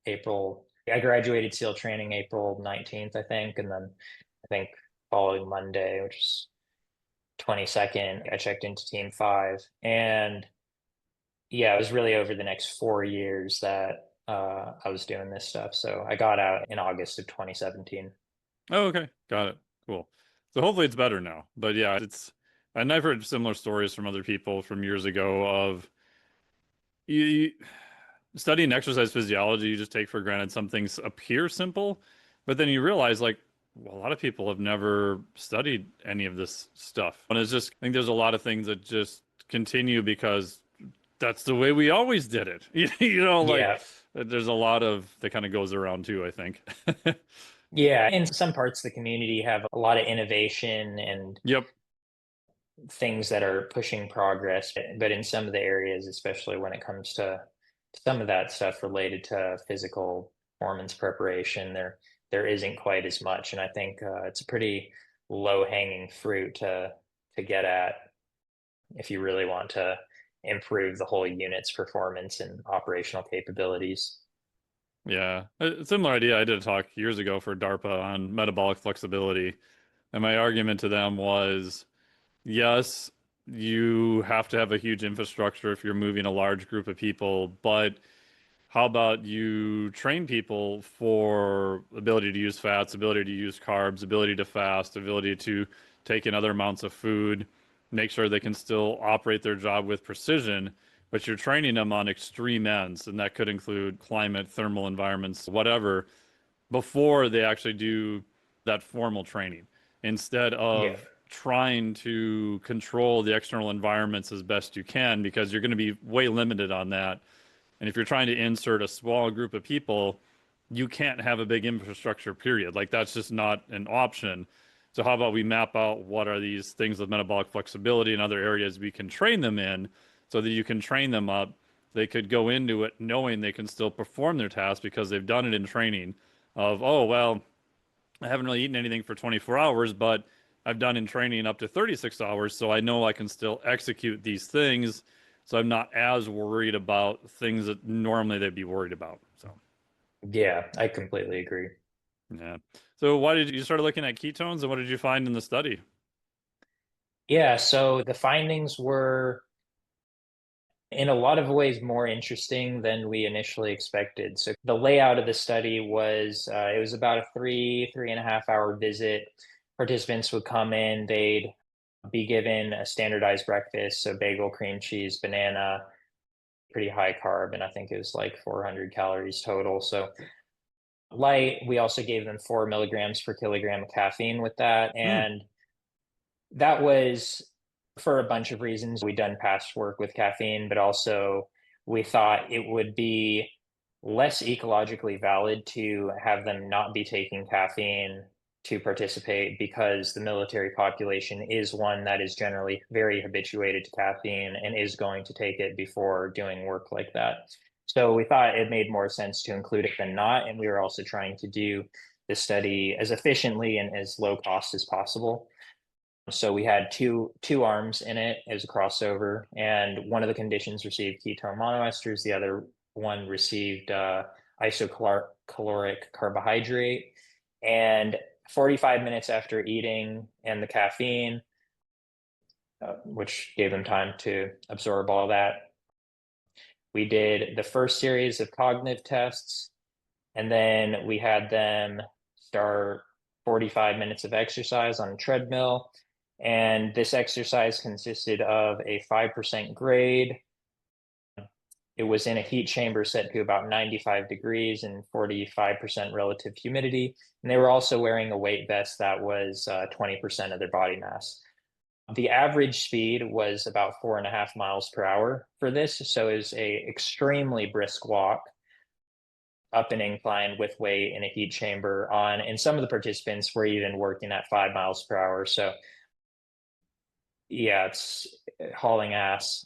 April. I graduated SEAL training April 19th, I think. And then I think following Monday, which is 22nd, I checked into Team 5. And yeah, it was really over the next 4 years that I was doing this stuff. So I got out in August of 2017. Oh, okay. Got it. Cool. So hopefully it's better now. But yeah, and I've heard similar stories from other people from years ago of you studying exercise physiology, you just take for granted some things appear simple, but then you realize, like, well, a lot of people have never studied any of this stuff. And it's just, I think there's a lot of things that just continue because that's the way we always did it. Like, Yeah. there's a lot of that kind of goes around too, I think. Yeah. And some parts of the community have a lot of innovation and Yep. things that are pushing progress, but in some of the areas, especially when it comes to some of that stuff related to physical performance preparation, there isn't quite as much, and I think it's a pretty low hanging fruit to get at if you really want to improve the whole unit's performance and operational capabilities. Yeah. A similar idea. I did a talk years ago for DARPA on metabolic flexibility. And my argument to them was, yes, you have to have a huge infrastructure if you're moving a large group of people, but how about you train people for ability to use fats, ability to use carbs, ability to fast, ability to take in other amounts of food, make sure they can still operate their job with precision, but you're training them on extreme ends, and that could include climate, thermal environments, whatever, before they actually do that formal training, instead Yeah. of trying to control the external environments as best you can, because you're going to be way limited on that. And if you're trying to insert a small group of people, you can't have a big infrastructure, period. Like, that's just not an option. So how about we map out what are these things with metabolic flexibility and other areas we can train them in so that you can train them up. They could go into it knowing they can still perform their task because they've done it in training of, oh, well, I haven't really eaten anything for 24 hours, but I've done in training up to 36 hours, so I know I can still execute these things. So I'm not as worried about things that normally they'd be worried about. So, Yeah, I completely agree. yeah. So why did you start looking at ketones, and what did you find in the study? Yeah, so the findings were in a lot of ways more interesting than we initially expected. So the layout of the study was it was about a 3.5 hour visit. Participants would come in, they'd be given a standardized breakfast, so bagel, cream cheese, banana, pretty high carb, and I think it was like 400 calories total. So light. We also gave them 4 milligrams per kilogram of caffeine with that, Hmm. and that was for a bunch of reasons. We'd done past work with caffeine, but also we thought it would be less ecologically valid to have them not be taking caffeine to participate because the military population is one that is generally very habituated to caffeine and is going to take it before doing work like that. So we thought it made more sense to include it than not. And we were also trying to do the study as efficiently and as low cost as possible. So we had two arms in it as a crossover, and one of the conditions received ketone monoesters, the other one received isocaloric carbohydrate, and 45 minutes after eating and the caffeine, which gave them time to absorb all that, we did the first series of cognitive tests, and then we had them start 45 minutes of exercise on a treadmill. And this exercise consisted of a 5% grade. It was in a heat chamber set to about 95 degrees and 45% relative humidity. And they were also wearing a weight vest that was 20% of their body mass. The average speed was about 4.5 miles per hour for this. So it was a extremely brisk walk up an incline with weight in a heat chamber on, and some of the participants were even working at 5 miles per hour. So yeah, it's hauling ass.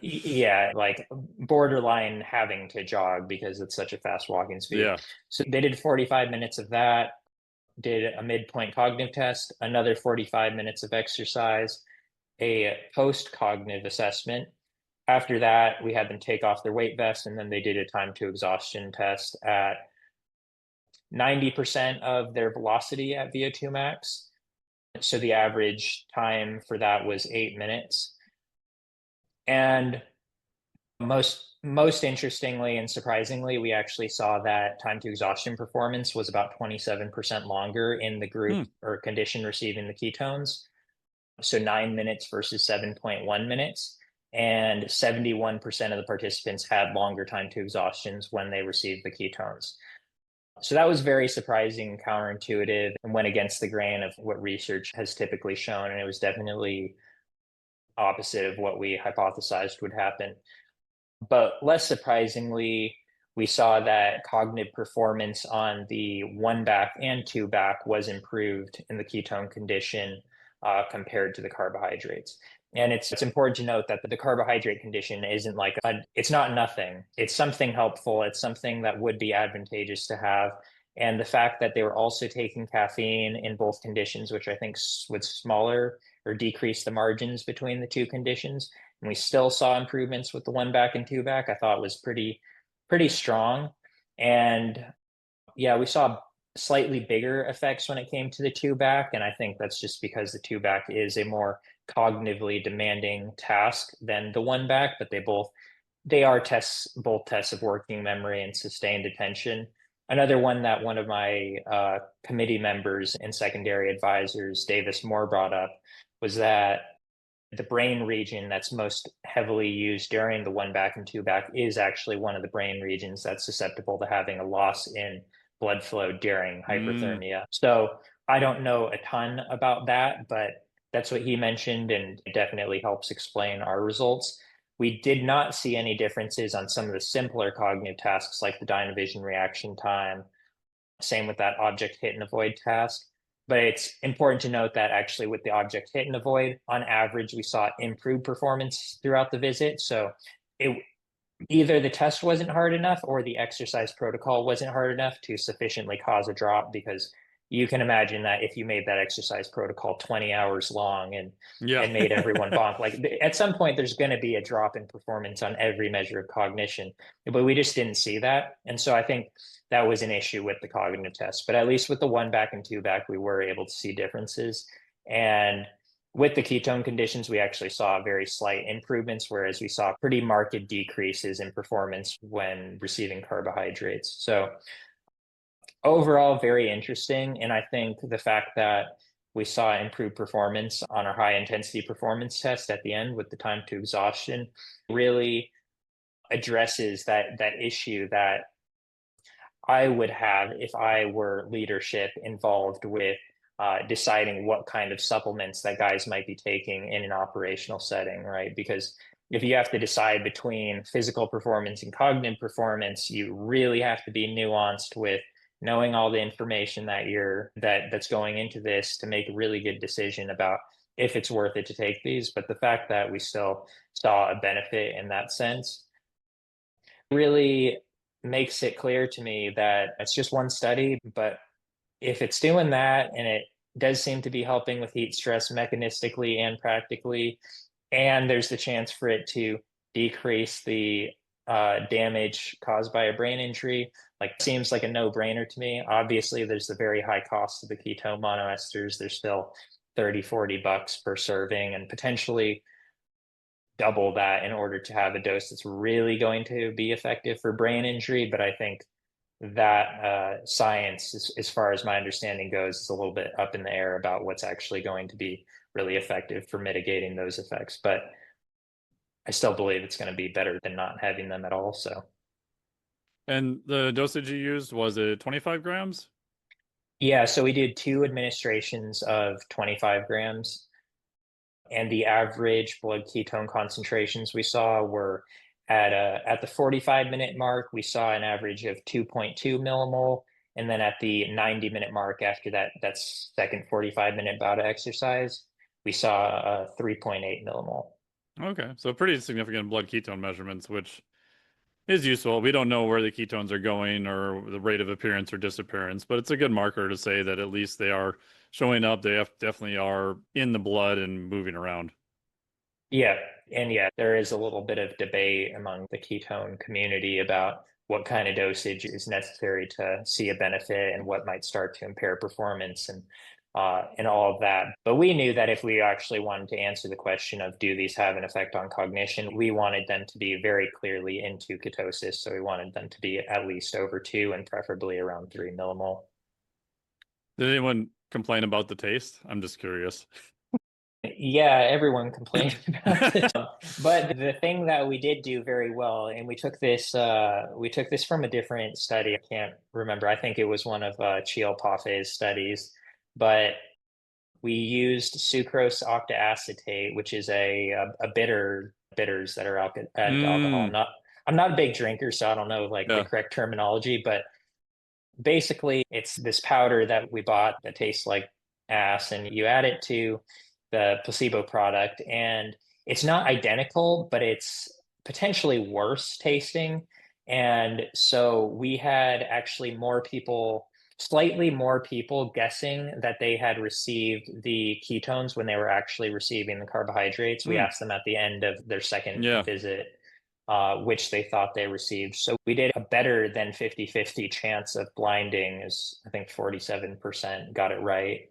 Yeah, like borderline having to jog because it's such a fast walking speed. Yeah. So they did 45 minutes of that, did a midpoint cognitive test, another 45 minutes of exercise, a post-cognitive assessment. After that, we had them take off their weight vest, and then they did a time to exhaustion test at 90% of their velocity at VO2 max. So the average time for that was 8 minutes. And most interestingly and surprisingly, we actually saw that time to exhaustion performance was about 27% longer in the group or condition receiving the ketones. So 9 minutes versus 7.1 minutes. And 71% of the participants had longer time to exhaustions when they received the ketones. So that was very surprising and counterintuitive and went against the grain of what research has typically shown. And it was definitely opposite of what we hypothesized would happen. But less surprisingly, we saw that cognitive performance on the 1-back and 2-back was improved in the ketone condition compared to the carbohydrates. And it's important to note that the carbohydrate condition isn't like, it's not nothing. It's something helpful. It's something that would be advantageous to have. And the fact that they were also taking caffeine in both conditions, which I think would smaller or decrease the margins between the two conditions. And we still saw improvements with the 1-back and 2-back, I thought was pretty strong. And yeah, we saw slightly bigger effects when it came to the 2-back. And I think that's just because the 2-back is a more cognitively demanding task than the 1-back, but they are both tests of working memory and sustained attention. Another one that one of my committee members and secondary advisors, Davis Moore, brought up was that the brain region that's most heavily used during the 1-back and 2-back is actually one of the brain regions that's susceptible to having a loss in blood flow during hyperthermia. So I don't know a ton about that, but that's what he mentioned, and it definitely helps explain our results. We did not see any differences on some of the simpler cognitive tasks like the Dynavision reaction time. Same with that object hit and avoid task. But it's important to note that actually with the object hit and avoid, on average, we saw improved performance throughout the visit. So either the test wasn't hard enough or the exercise protocol wasn't hard enough to sufficiently cause a drop, because you can imagine that if you made that exercise protocol 20 hours long and made everyone bonk, like at some point there's going to be a drop in performance on every measure of cognition, but we just didn't see that. And so I think that was an issue with the cognitive test, but at least with the 1-back and 2-back, we were able to see differences. And with the ketone conditions, we actually saw very slight improvements, whereas we saw pretty marked decreases in performance when receiving carbohydrates. So overall, very interesting. And I think the fact that we saw improved performance on our high intensity performance test at the end with the time to exhaustion really addresses that issue that I would have if I were leadership involved with deciding what kind of supplements that guys might be taking in an operational setting, right? Because if you have to decide between physical performance and cognitive performance, you really have to be nuanced with knowing all the information that's going into this to make a really good decision about if it's worth it to take these. But the fact that we still saw a benefit in that sense really makes it clear to me that it's just one study, but if it's doing that and it does seem to be helping with heat stress mechanistically and practically, and there's the chance for it to decrease the damage caused by a brain injury. Like, seems like a no-brainer to me. Obviously, there's the very high cost of the ketone monoesters. They're still 30, $40 per serving, and potentially double that in order to have a dose that's really going to be effective for brain injury. But I think that science, as far as my understanding goes, is a little bit up in the air about what's actually going to be really effective for mitigating those effects. But I still believe it's going to be better than not having them at all. So, And the dosage you used, was it 25 grams? yeah, so we did 2 administrations of 25 grams, and the average blood ketone concentrations we saw were at the 45-minute mark, we saw an average of 2.2 millimole. And then at the 90-minute mark, after that second 45-minute bout of exercise, we saw 3.8 millimole. Okay, so pretty significant blood ketone measurements, which is useful. We don't know where the ketones are going or the rate of appearance or disappearance, but it's a good marker to say that at least they are showing up. They definitely are in the blood and moving around. Yeah, and yeah, there is a little bit of debate among the ketone community about what kind of dosage is necessary to see a benefit and what might start to impair performance and all of that. But we knew that if we actually wanted to answer the question of do these have an effect on cognition, we wanted them to be very clearly into ketosis. So we wanted them to be at least over 2 and preferably around 3 millimole. Did anyone complain about the taste? I'm just curious. Yeah, everyone complained about it. But the thing that we did do very well, and we took this from a different study. I can't remember. I think it was one of Chiel Paffe's studies, but we used sucrose octaacetate, which is a bitters that are added to alcohol. Mm, I'm not a big drinker, so I don't know like the yeah. correct terminology, but basically it's this powder that we bought that tastes like ass, and you add it to the placebo product, and it's not identical, but it's potentially worse tasting. And so we had actually slightly more people guessing that they had received the ketones when they were actually receiving the carbohydrates. We Mm, asked them at the end of their second yeah. visit which they thought they received. So we did a better than 50-50 chance of blinding, is I think 47% got it right.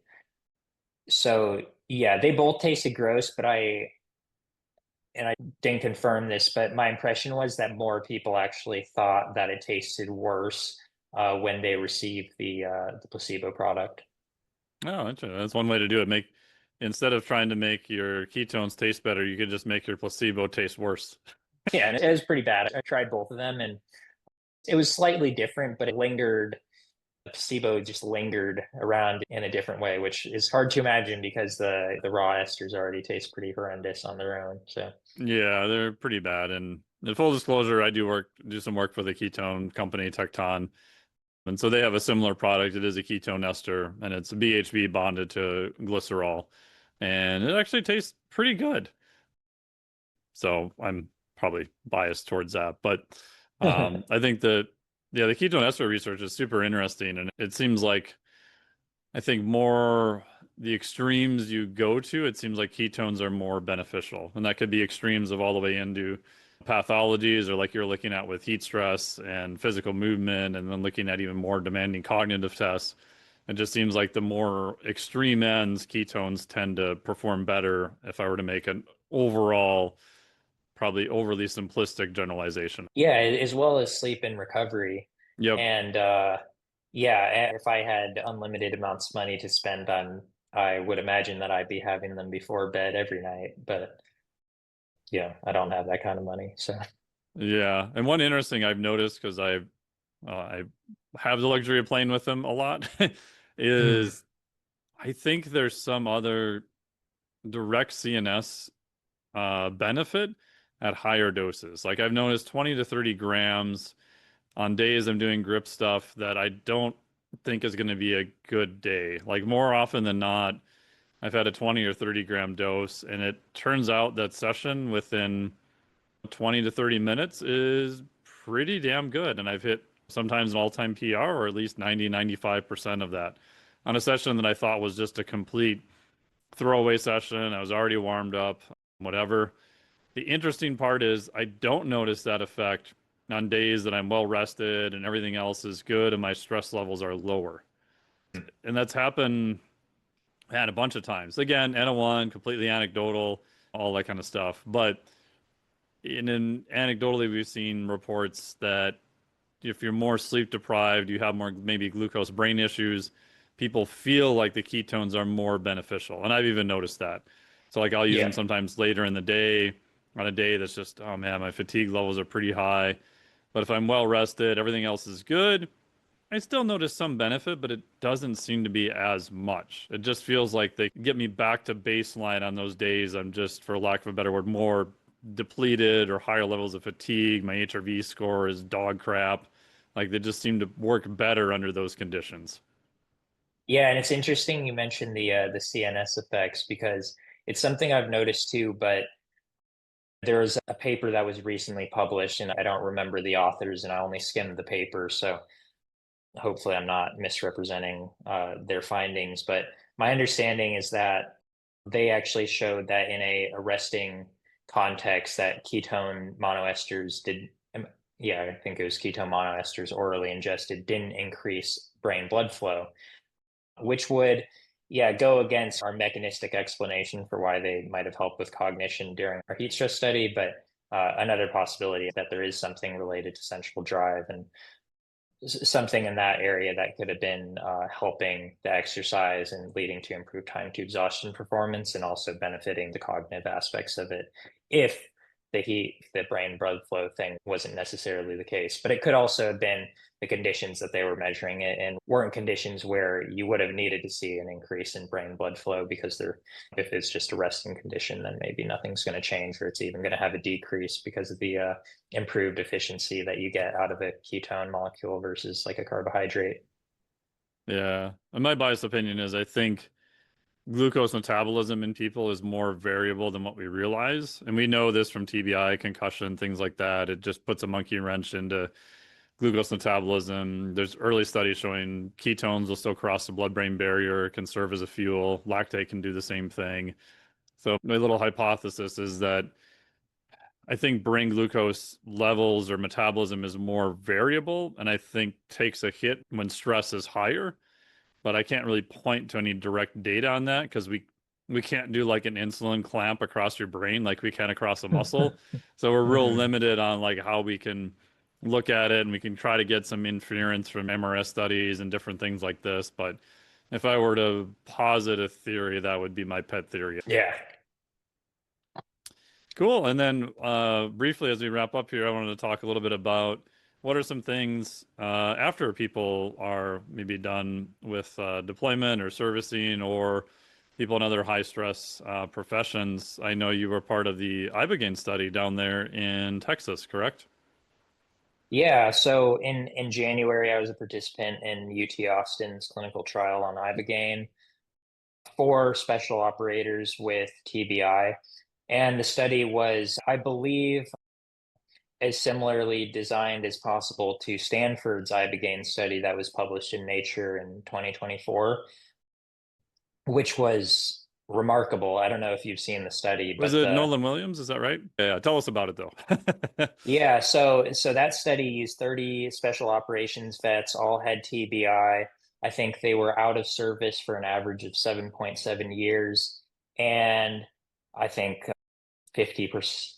So yeah, they both tasted gross, but I didn't confirm this, but my impression was that more people actually thought that it tasted worse when they received the placebo product. Oh, interesting. That's one way to do it. Instead of trying to make your ketones taste better, you could just make your placebo taste worse. Yeah, and it was pretty bad. I tried both of them, and it was slightly different, but the placebo just lingered around in a different way, which is hard to imagine because the raw esters already taste pretty horrendous on their own. So Yeah, they're pretty bad. And in full disclosure, I do some work for the ketone company, Ketone. And so they have a similar product. It is a ketone ester, and it's a BHB bonded to glycerol. And it actually tastes pretty good. So I'm probably biased towards that. But I think the ketone ester research is super interesting. And it seems like, I think more the extremes you go to, it seems like ketones are more beneficial. And that could be extremes of all the way into pathologies, or like you're looking at with heat stress and physical movement, and then looking at even more demanding cognitive tests. It just seems like the more extreme ends, ketones tend to perform better, if I were to make an overall, probably overly simplistic generalization. yeah, as well as sleep and recovery. Yep. And yeah, if I had unlimited amounts of money to spend on, I would imagine that I'd be having them before bed every night. But yeah, I don't have that kind of money. So Yeah. And one interesting I've noticed, because I have the luxury of playing with them a lot, Hmm. is I think there's some other direct CNS benefit at higher doses. Like I've noticed 20 to 30 grams on days I'm doing grip stuff that I don't think is going to be a good day. Like more often than not, I've had a 20 or 30 gram dose, and it turns out that session within 20 to 30 minutes is pretty damn good. And I've hit sometimes an all-time PR, or at least 95% of that on a session that I thought was just a complete throwaway session. I was already warmed up, whatever. The interesting part is I don't notice that effect on days that I'm well rested and everything else is good and my stress levels are lower. And that's happened a bunch of times. Again, N1, completely anecdotal, all that kind of stuff. But anecdotally, we've seen reports that if you're more sleep deprived, you have more maybe glucose brain issues, people feel like the ketones are more beneficial. And I've even noticed that. So like I'll use them Yeah. sometimes later in the day on a day that's just, oh man, my fatigue levels are pretty high. But if I'm well rested, everything else is good. I still notice some benefit, but it doesn't seem to be as much. It just feels like they get me back to baseline on those days. I'm just, for lack of a better word, more depleted or higher levels of fatigue. My HRV score is dog crap. Like they just seem to work better under those conditions. Yeah, and it's interesting you mentioned the CNS effects because it's something I've noticed too, but there was a paper that was recently published and I don't remember the authors and I only skimmed the paper, so hopefully I'm not misrepresenting their findings, but my understanding is that they actually showed that in a resting context that ketone monoesters did, yeah, I think it was ketone monoesters orally ingested didn't increase brain blood flow, which would, yeah, go against our mechanistic explanation for why they might have helped with cognition during our heat stress study. But another possibility that there is something related to central drive and something in that area that could have been helping the exercise and leading to improved time to exhaustion performance and also benefiting the cognitive aspects of it if the brain blood flow thing wasn't necessarily the case. But it could also have been the conditions that they were measuring it and weren't conditions where you would have needed to see an increase in brain blood flow because if it's just a resting condition, then maybe nothing's going to change or it's even going to have a decrease because of the improved efficiency that you get out of a ketone molecule versus like a carbohydrate. Yeah. And my biased opinion is I think glucose metabolism in people is more variable than what we realize. And we know this from TBI, concussion, things like that. It just puts a monkey wrench into glucose metabolism. There's early studies showing ketones will still cross the blood-brain barrier, can serve as a fuel. Lactate can do the same thing. So my little hypothesis is that I think brain glucose levels or metabolism is more variable and I think takes a hit when stress is higher, but I can't really point to any direct data on that because we can't do like an insulin clamp across your brain like we can across a muscle. So we're real Mhm. limited on like how we can look at it and we can try to get some inference from MRS studies and different things like this. But if I were to posit a theory, that would be my pet theory. Yeah. Cool. And then briefly, as we wrap up here, I wanted to talk a little bit about what are some things after people are maybe done with deployment or servicing or people in other high stress professions. I know you were part of the Ibogaine study down there in Texas, correct? Yeah, so in January, I was a participant in UT Austin's clinical trial on Ibogaine for special operators with TBI. And the study was, I believe, as similarly designed as possible to Stanford's Ibogaine study that was published in Nature in 2024, which was remarkable. I don't know if you've seen the study, Was but it Nolan Williams? Is that right? Yeah, tell us about it though. yeah, so that study used 30 special operations vets, all had TBI. I think they were out of service for an average of 7.7 years. And I think 50%,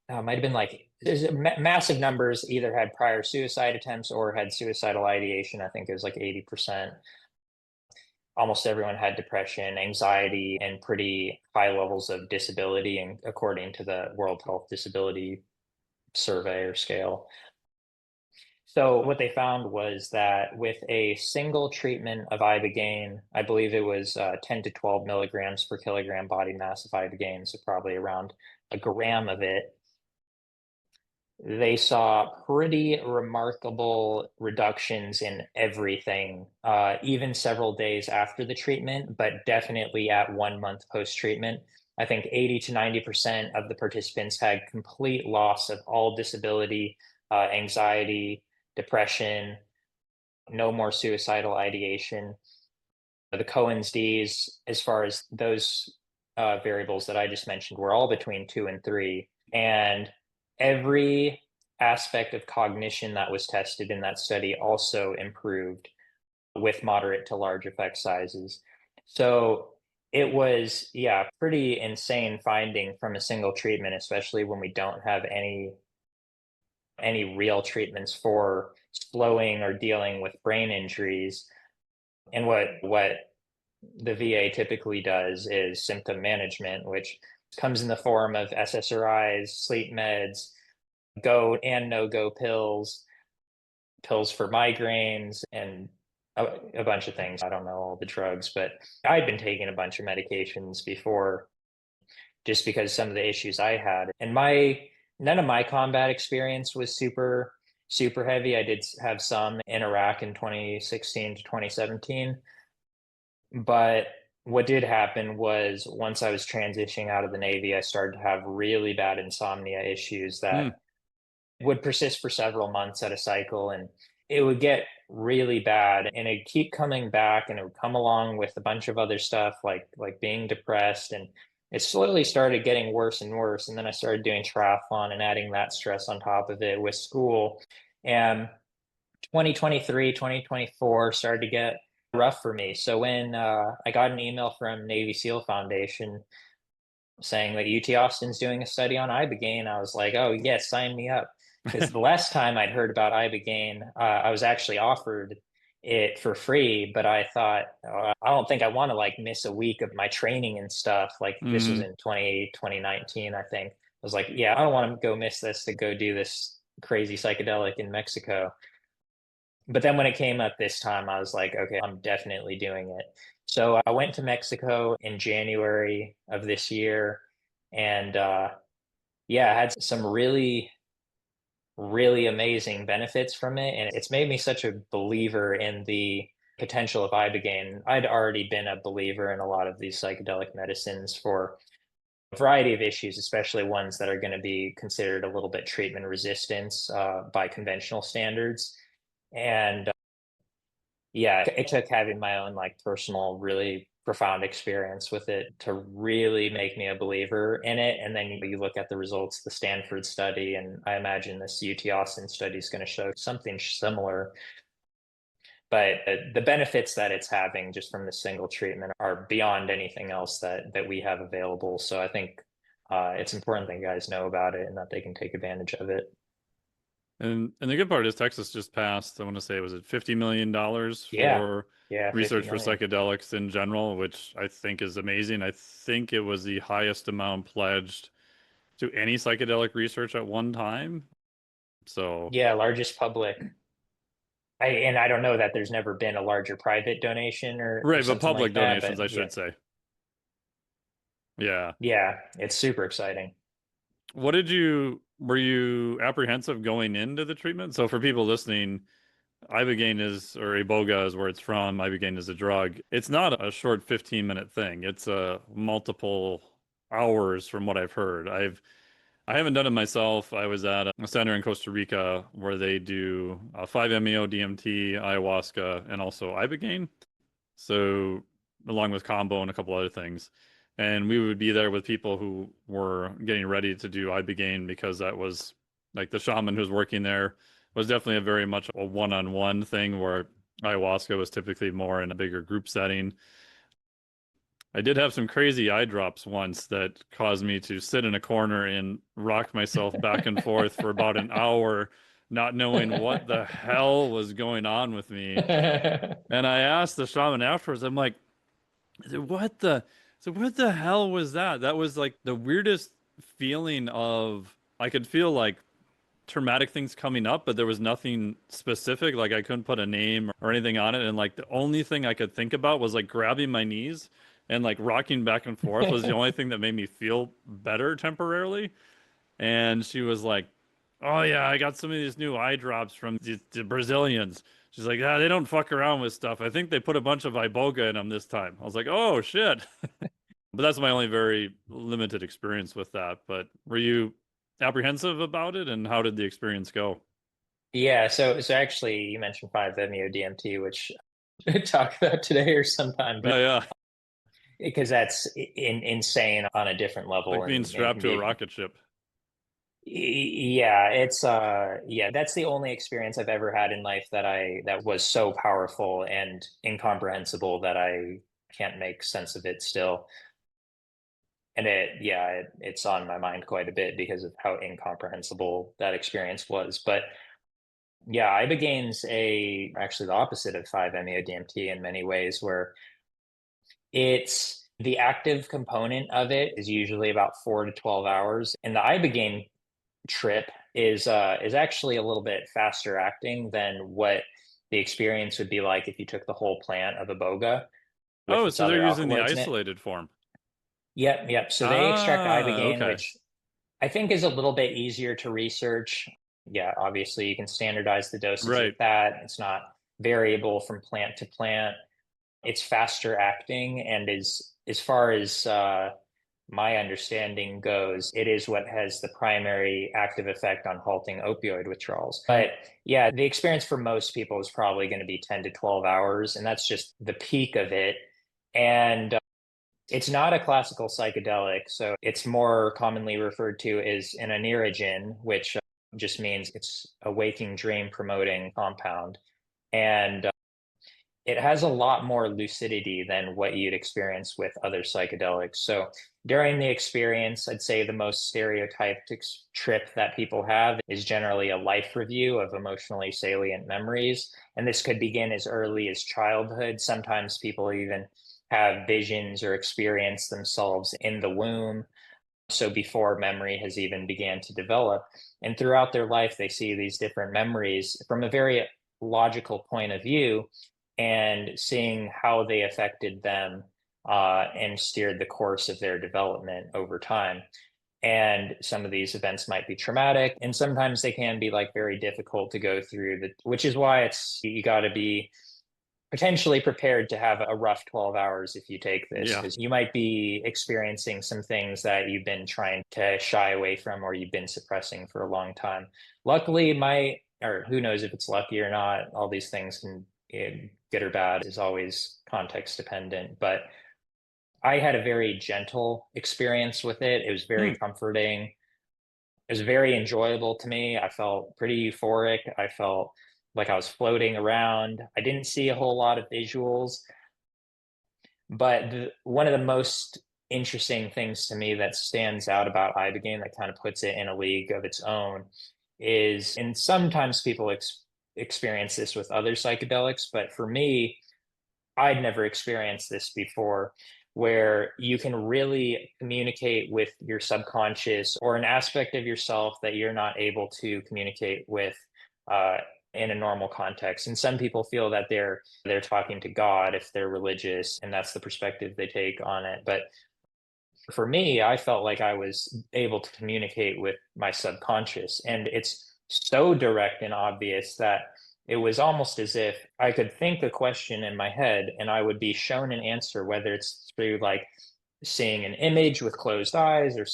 might have been like there's massive numbers either had prior suicide attempts or had suicidal ideation. I think it was like 80%. Almost everyone had depression, anxiety, and pretty high levels of disability, and according to the World Health Disability Survey or scale. So what they found was that with a single treatment of Ibogaine, I believe it was 10 to 12 milligrams per kilogram body mass of Ibogaine, so probably around a gram of it, they saw pretty remarkable reductions in everything, even several days after the treatment, but definitely at 1 month post-treatment. I think 80 to 90% of the participants had complete loss of all disability, anxiety, depression, no more suicidal ideation. The Cohen's D's, as far as those variables that I just mentioned, were all between 2 and 3. And every aspect of cognition that was tested in that study also improved with moderate to large effect sizes. So it was, yeah, pretty insane finding from a single treatment, especially when we don't have any real treatments for slowing or dealing with brain injuries. And what the VA typically does is symptom management, which comes in the form of SSRIs, sleep meds, go and no go pills, pills for migraines, and a bunch of things. I don't know all the drugs, but I'd been taking a bunch of medications before just because some of the issues I had. And my none of my combat experience was super heavy. I did have some in Iraq in 2016 to 2017, but what did happen was once I was transitioning out of the Navy, I started to have really bad insomnia issues that would persist for several months at a cycle, and it would get really bad and it'd keep coming back, and it would come along with a bunch of other stuff like being depressed, and it slowly started getting worse and worse. And then I started doing triathlon and adding that stress on top of it with school, and 2023 2024 started to get rough for me. So when I got an email from Navy SEAL Foundation saying that UT Austin's doing a study on Ibogaine, I was like, oh, yes, sign me up. Because the last time I'd heard about Ibogaine, I was actually offered it for free, but I thought, I don't think I want to like miss a week of my training and stuff. Like this was in 2019, I think. I was like, yeah, I don't want to go miss this to go do this crazy psychedelic in Mexico. But then when it came up this time, I was like, okay, I'm definitely doing it. So I went to Mexico in January of this year, and yeah, I had some really amazing benefits from it. And it's made me such a believer in the potential of Ibogaine. I'd already been a believer in a lot of these psychedelic medicines for a variety of issues, especially ones that are going to be considered a little bit treatment resistant by conventional standards. And yeah, it took having my own like personal, really profound experience with it to really make me a believer in it. And then you look at the results, the Stanford study, and I imagine this UT Austin study is going to show something similar. But the benefits that it's having just from the single treatment are beyond anything else that we have available. So I think it's important that you guys know about it and that they can take advantage of it. And the good part is Texas just passed, I want to say, was it $50 million Yeah, for yeah, 50 research for million. psychedelics in general, which I think is amazing. I think it was the highest amount pledged to any psychedelic research at one time. So, Yeah, largest public. And I don't know that there's never been a larger private donation or right, but something like public that, donations, but I yeah, should say. Yeah. yeah, it's super exciting. What did you, were you apprehensive going into the treatment? So for people listening, Ibogaine is, or Iboga is where it's from. Ibogaine is a drug. It's not a short 15-minute thing. It's multiple hours from what I've heard. I haven't done it myself. I was at a center in Costa Rica where they do 5-MeO, DMT, ayahuasca, and also Ibogaine. So along with combo and a couple other things. And we would be there with people who were getting ready to do Ibogaine because that was like the shaman who's working there was definitely a very much a one-on-one thing where ayahuasca was typically more in a bigger group setting. I did have some crazy eye drops once that caused me to sit in a corner and rock myself back and forth for about an hour, not knowing what the hell was going on with me. And I asked the shaman afterwards, I'm like, what the, so what the hell was that? That was like the weirdest feeling of, I could feel like traumatic things coming up, but there was nothing specific. Like I couldn't put a name or anything on it. And like the only thing I could think about was like grabbing my knees and like rocking back and forth was the only thing that made me feel better temporarily. And she was like, oh yeah, I got some of these new eye drops from the Brazilians. She's like, ah, they don't fuck around with stuff. I think they put a bunch of iboga in them this time. I was like, oh shit. But that's my only very limited experience with that. But were you apprehensive about it, and how did the experience go? Yeah, so actually you mentioned 5-MeO DMT, which we'll talk about today or sometime, Oh but yeah, because that's insane on a different level like being and strapped can to a be rocket ship. Yeah, yeah, that's the only experience I've ever had in life that was so powerful and incomprehensible that I can't make sense of it still. And it's on my mind quite a bit because of how incomprehensible that experience was. But yeah, Ibogaine's actually the opposite of 5-MeO-DMT in many ways, where it's the active component of it is usually about 4 to 12 hours. And the Ibogaine trip is actually a little bit faster acting than what the experience would be like if you took the whole plant of iboga with Oh, its so they're other using the alkaloids in it. isolated form. Yep, yep. So they extract Ah, ibogaine, okay. which I think is a little bit easier to research. Yeah, obviously you can standardize the dosage with Right. that. It's not variable from plant to plant. It's faster acting and is as far as my understanding goes, it is what has the primary active effect on halting opioid withdrawals. But yeah, the experience for most people is probably going to be 10 to 12 hours, and that's just the peak of it. And it's not a classical psychedelic, so it's more commonly referred to as an anerogen, which just means it's a waking dream promoting compound. And it has a lot more lucidity than what you'd experience with other psychedelics. So during the experience, I'd say the most stereotyped trip that people have is generally a life review of emotionally salient memories. And this could begin as early as childhood. Sometimes people even have visions or experience themselves in the womb. So before memory has even began to develop. And throughout their life, they see these different memories from a very logical point of view and seeing how they affected them and steered the course of their development over time. And some of these events might be traumatic, and sometimes they can be like very difficult to go through, which is why you got to be potentially prepared to have a rough 12 hours if you take this, Yeah. because you might be experiencing some things that you've been trying to shy away from or you've been suppressing for a long time. Luckily, or who knows if it's lucky or not, all these things can, good or bad, is always context dependent. But I had a very gentle experience with it. It was Hmm. very comforting. It was very enjoyable to me. I felt pretty euphoric. I felt like I was floating around. I didn't see a whole lot of visuals, but one of the most interesting things to me that stands out about Ibogaine that kind of puts it in a league of its own is, and sometimes people experience this with other psychedelics, but for me, I'd never experienced this before, where you can really communicate with your subconscious or an aspect of yourself that you're not able to communicate with uh, in a normal context. And some people feel that they're talking to God if they're religious, and that's the perspective they take on it. But for me, I felt like I was able to communicate with my subconscious. And it's so direct and obvious that it was almost as if I could think a question in my head and I would be shown an answer, whether it's through like seeing an image with closed eyes or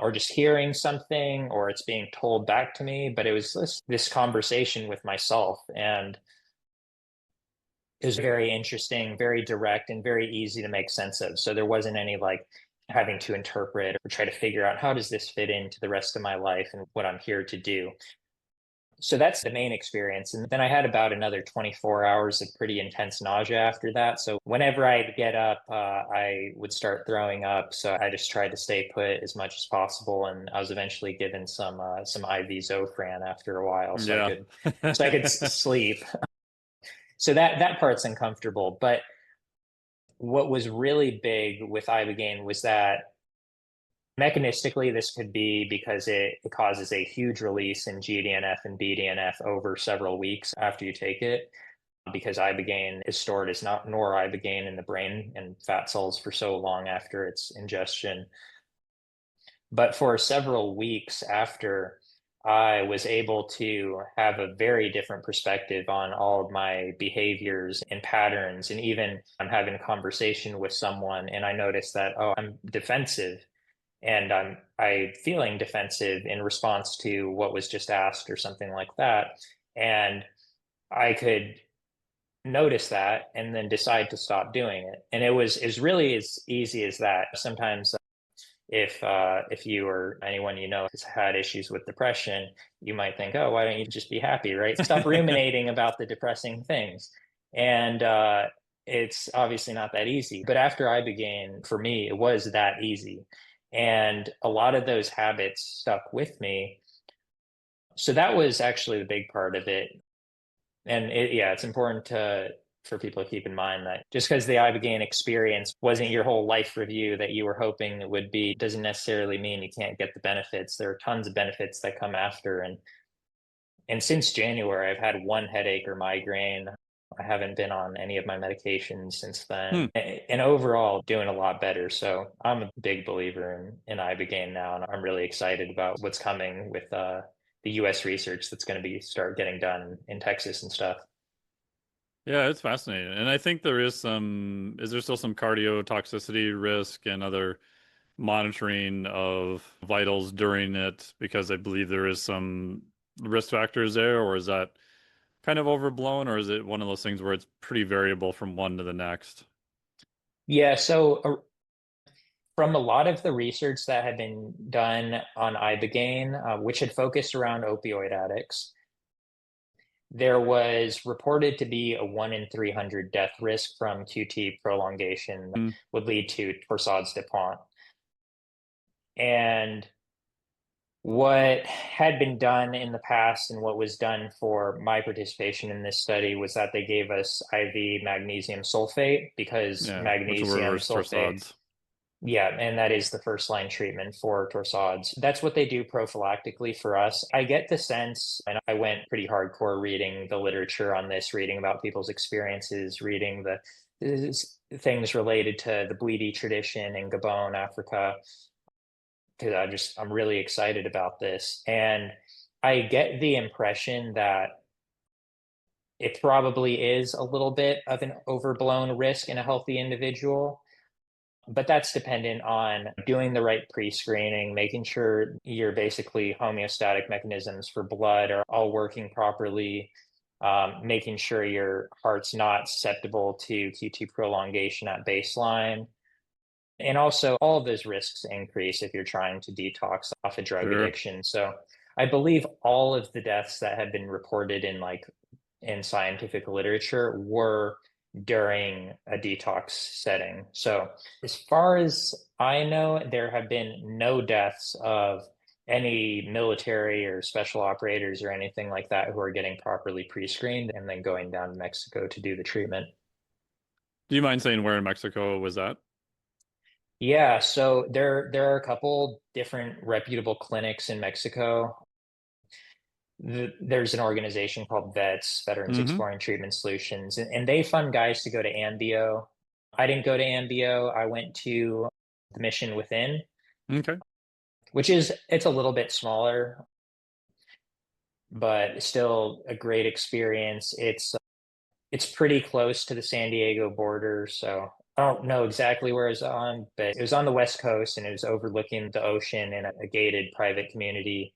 or just hearing something or it's being told back to me. But it was this conversation with myself. And it was very interesting, very direct, and very easy to make sense of. So there wasn't any like having to interpret or try to figure out how does this fit into the rest of my life and what I'm here to do. So that's the main experience. And then I had about another 24 hours of pretty intense nausea after that. So whenever I'd get up, I would start throwing up. So I just tried to stay put as much as possible. And I was eventually given some IV Zofran after a while, Yeah. so I could sleep. So that part's uncomfortable. But what was really big with Ibogaine was that mechanistically, this could be because it causes a huge release in GDNF and BDNF over several weeks after you take it, because Ibogaine is stored as not noribogaine in the brain and fat cells for so long after its ingestion. But for several weeks after, I was able to have a very different perspective on all of my behaviors and patterns. And even I'm having a conversation with someone and I noticed that, oh, I'm defensive and I feeling defensive in response to what was just asked or something like that. And I could notice that and then decide to stop doing it. And it was really as easy as that. Sometimes if you or anyone you know has had issues with depression, you might think, oh, why don't you just be happy, right? Stop ruminating about the depressing things. And it's obviously not that easy. But after Ibogaine, for me, it was that easy. And a lot of those habits stuck with me. So that was actually the big part of it. And yeah, it's important for people to keep in mind that just because the Ibogaine experience wasn't your whole life review that you were hoping it would be, doesn't necessarily mean you can't get the benefits. There are tons of benefits that come after. And since January, I've had one headache or migraine. I haven't been on any of my medications since then. And overall, doing a lot better. So I'm a big believer in Ibogaine now, and I'm really excited about what's coming with the US research that's going to be start getting done in Texas and stuff. Yeah, it's fascinating. And I think is there still some cardiotoxicity risk and other monitoring of vitals during it? Because I believe there is some risk factors there, or is that kind of overblown, or is it one of those things where it's pretty variable from one to the next? Yeah, so from a lot of the research that had been done on Ibogaine, which had focused around opioid addicts, there was reported to be a 1 in 300 death risk from QT prolongation Mm. would lead to torsades de pointes. And what had been done in the past and what was done for my participation in this study was that they gave us IV magnesium sulfate because Yeah, which will magnesium reverse sulfate, torsades. yeah, and that is the first line treatment for torsades. That's what they do prophylactically for us. I get the sense, and I went pretty hardcore reading the literature on this, reading about people's experiences, reading the things related to the Bleedy tradition in Gabon, Africa, because I'm really excited about this. And I get the impression that it probably is a little bit of an overblown risk in a healthy individual, but that's dependent on doing the right pre-screening, making sure your basically homeostatic mechanisms for blood are all working properly, making sure your heart's not susceptible to QT prolongation at baseline. And also, all of those risks increase if you're trying to detox off a drug Sure. addiction. So I believe all of the deaths that have been reported in scientific literature were during a detox setting. So as far as I know, there have been no deaths of any military or special operators or anything like that who are getting properly pre-screened and then going down to Mexico to do the treatment. Do you mind saying where in Mexico was that? Yeah, so there are a couple different reputable clinics in Mexico. There's an organization called VETS, Veterans Mm-hmm. Exploring Treatment Solutions, and they fund guys to go to Ambio. I didn't go to Ambio. I went to the Mission Within, Okay. which is it's a little bit smaller, but still a great experience. It's pretty close to the San Diego border, so I don't know exactly where it's on, but it was on the West Coast and it was overlooking the ocean in a gated private community.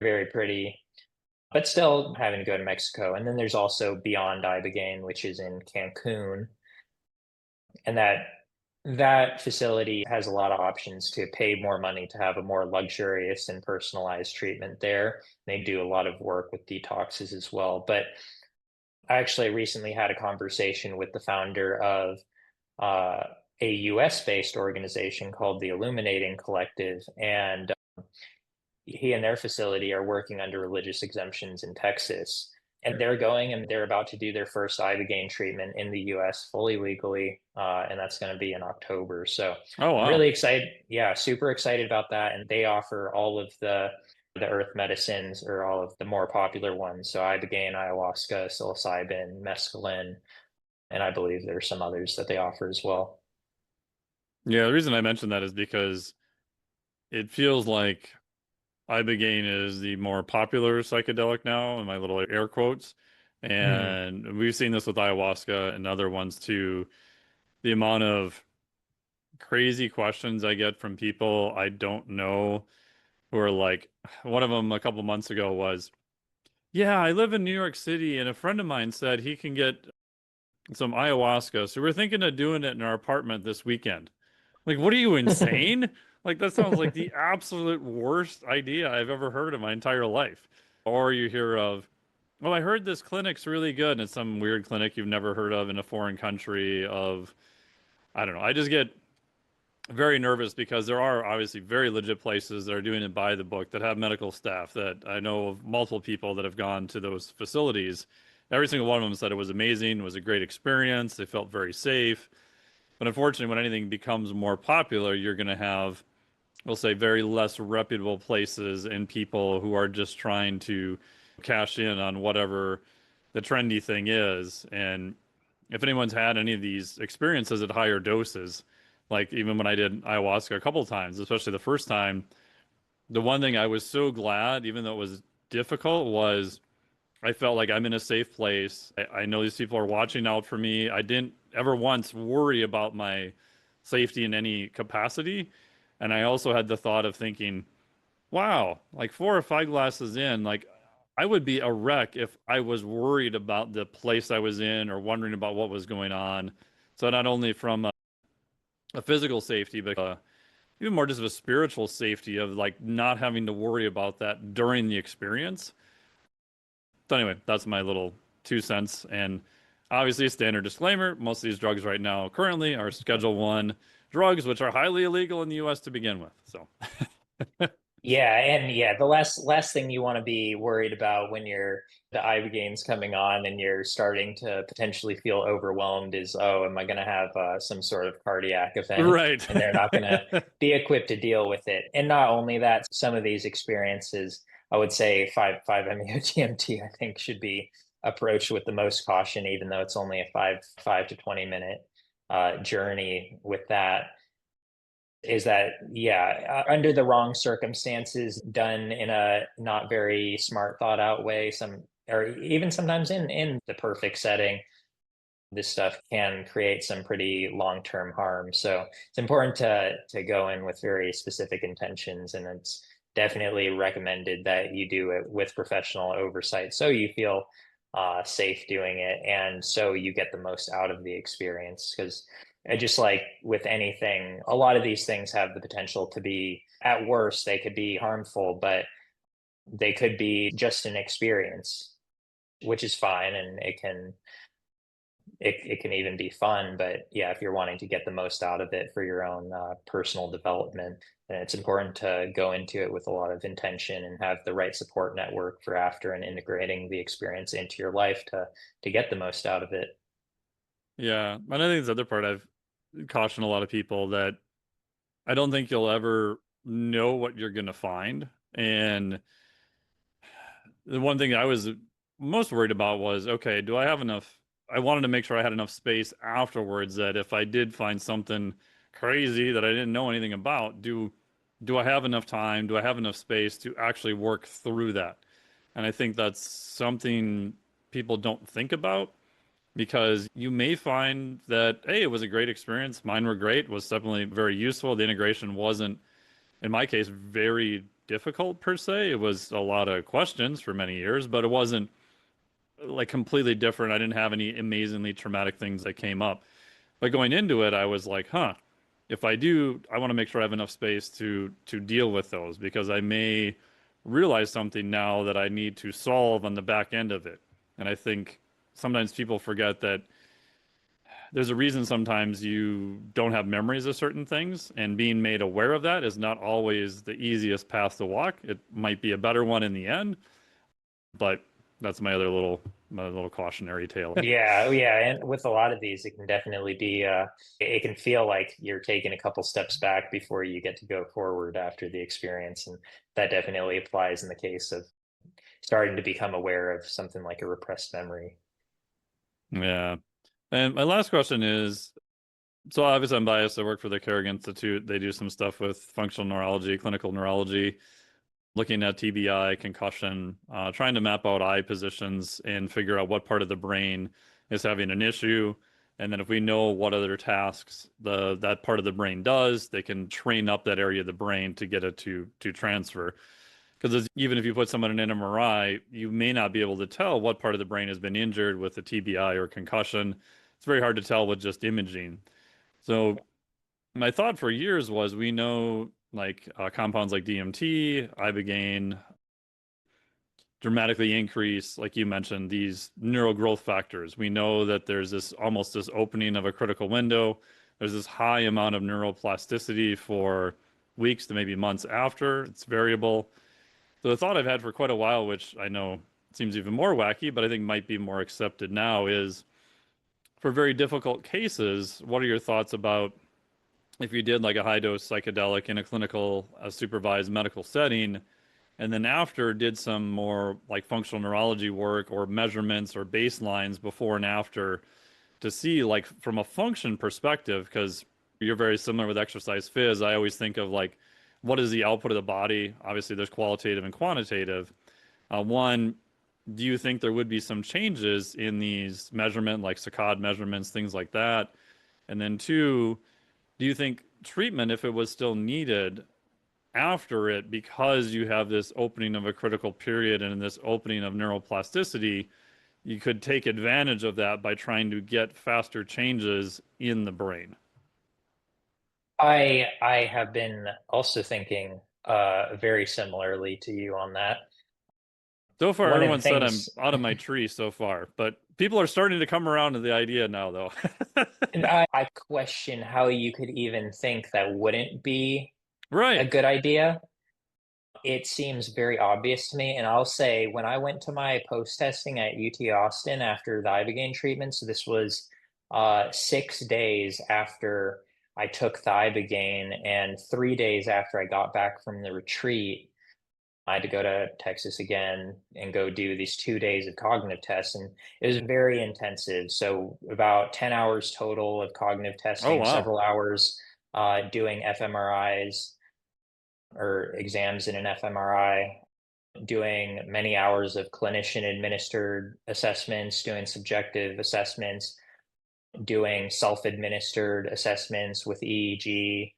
Very pretty, but still having to go to Mexico. And then there's also Beyond Ibogaine, which is in Cancun, and that facility has a lot of options to pay more money to have a more luxurious and personalized treatment there. They do a lot of work with detoxes as well. But I actually recently had a conversation with the founder of uh, a US based organization called the Illuminating Collective. And he and their facility are working under religious exemptions in Texas. And they're going and they're about to do their first Ibogaine treatment in the US fully legally. And that's going to be in October. So Oh, I'm wow. really excited. Yeah, super excited about that. And they offer all of the earth medicines or all of the more popular ones. So Ibogaine, ayahuasca, psilocybin, mescaline, and I believe there's some others that they offer as well. Yeah, the reason I mentioned that is because it feels like Ibogaine is the more popular psychedelic now, in my little air quotes. Mm. And we've seen this with ayahuasca and other ones too. The amount of crazy questions I get from people I don't know who are like, one of them a couple months ago was, yeah, I live in New York City, and a friend of mine said he can get some ayahuasca. So we're thinking of doing it in our apartment this weekend. Like, what are you, insane? Like, that sounds like the absolute worst idea I've ever heard in my entire life. Or you hear of, well, I heard this clinic's really good, and it's some weird clinic you've never heard of in a foreign country of, I don't know. I just get very nervous because there are obviously very legit places that are doing it by the book that have medical staff that I know of multiple people that have gone to those facilities. Every single one of them said it was amazing, it was a great experience, they felt very safe. But unfortunately, when anything becomes more popular, you're going to have, we'll say, very less reputable places and people who are just trying to cash in on whatever the trendy thing is. And if anyone's had any of these experiences at higher doses, like even when I did ayahuasca a couple of times, especially the first time, the one thing I was so glad, even though it was difficult, was I felt like I'm in a safe place. I know these people are watching out for me. I didn't ever once worry about my safety in any capacity. And I also had the thought of thinking, wow, like 4 or 5 glasses in, like I would be a wreck if I was worried about the place I was in or wondering about what was going on. So not only from a physical safety, but even more just of a spiritual safety of like not having to worry about that during the experience. So anyway, that's my little 2 cents. And obviously, a standard disclaimer: most of these drugs right now currently are Schedule One drugs, which are highly illegal in the U.S. to begin with. So Yeah, and yeah, the last thing you want to be worried about when you're the Ibogaine's coming on and you're starting to potentially feel overwhelmed is, oh, am I going to have some sort of cardiac event? right. And they're not going to be equipped to deal with it. And not only that, some of these experiences, I would say 5-MeO-DMT, I think should be approached with the most caution, even though it's only a 5 to 20 minute journey with that. Is that, yeah, under the wrong circumstances, done in a not very smart thought out way, some, or even sometimes in the perfect setting, this stuff can create some pretty long-term harm. So it's important to go in with very specific intentions, and it's definitely recommended that you do it with professional oversight so you feel safe doing it and so you get the most out of the experience. Because just like with anything, a lot of these things have the potential to be, at worst, they could be harmful, but they could be just an experience, which is fine, and it can even be fun. But yeah, if you're wanting to get the most out of it for your own personal development, then it's important to go into it with a lot of intention and have the right support network for after and integrating the experience into your life to get the most out of it. Yeah. And I think the other part I've cautioned a lot of people that I don't think you'll ever know what you're going to find. And the one thing I was most worried about was, okay, do I have enough? I wanted to make sure I had enough space afterwards that if I did find something crazy that I didn't know anything about, do I have enough time? Do I have enough space to actually work through that? And I think that's something people don't think about because you may find that, hey, it was a great experience. Mine were great, was definitely very useful. The integration wasn't, in my case, very difficult per se. It was a lot of questions for many years, but it wasn't like completely different. I didn't have any amazingly traumatic things that came up. But going into it, I was like, huh, if I do, I want to make sure I have enough space to deal with those because I may realize something now that I need to solve on the back end of it. And I think sometimes people forget that there's a reason sometimes you don't have memories of certain things, and being made aware of that is not always the easiest path to walk. It might be a better one in the end, but that's my little cautionary tale. Yeah, oh, yeah, and with a lot of these, it can definitely be it can feel like you're taking a couple steps back before you get to go forward after the experience, and that definitely applies in the case of starting to become aware of something like a repressed memory. Yeah. And my last question is, so obviously I'm biased. I work for the Carrick Institute. They do some stuff with functional neurology, clinical neurology, looking at TBI, concussion, trying to map out eye positions and figure out what part of the brain is having an issue. And then if we know what other tasks that part of the brain does, they can train up that area of the brain to get it to transfer. Because even if you put someone in an MRI, you may not be able to tell what part of the brain has been injured with a TBI or concussion. It's very hard to tell with just imaging. So my thought for years was we know like compounds like DMT, Ibogaine dramatically increase, like you mentioned, these neural growth factors. We know that there's this almost this opening of a critical window. There's this high amount of neuroplasticity for weeks to maybe months after. It's variable. So the thought I've had for quite a while, which I know seems even more wacky, but I think might be more accepted now, is for very difficult cases, what are your thoughts about if you did like a high dose psychedelic in a clinical supervised medical setting, and then after did some more like functional neurology work or measurements or baselines before and after to see like from a function perspective, because you're very similar with exercise phys. I always think of like what is the output of the body? Obviously, there's qualitative and quantitative. One, do you think there would be some changes in these measurement, like saccade measurements, things like that? And then two, do you think treatment, if it was still needed after it, because you have this opening of a critical period and this opening of neuroplasticity, you could take advantage of that by trying to get faster changes in the brain? I have been also thinking very similarly to you on that. So far, One of the everyone said I'm things, out of my tree so far, but people are starting to come around to the idea now, though. and I question how you could even think that wouldn't be a Right. good idea. It seems very obvious to me. And I'll say, when I went to my post testing at UT Austin after the Ibogaine treatment, so this was 6 days after I took the Ibogaine and 3 days after I got back from the retreat, I had to go to Texas again and go do these 2 days of cognitive tests. And it was very intensive. So, about 10 hours total of cognitive Oh, testing, wow. several hours doing fMRIs or exams in an fMRI, doing many hours of clinician administered assessments, doing subjective assessments, doing self administered assessments with EEG.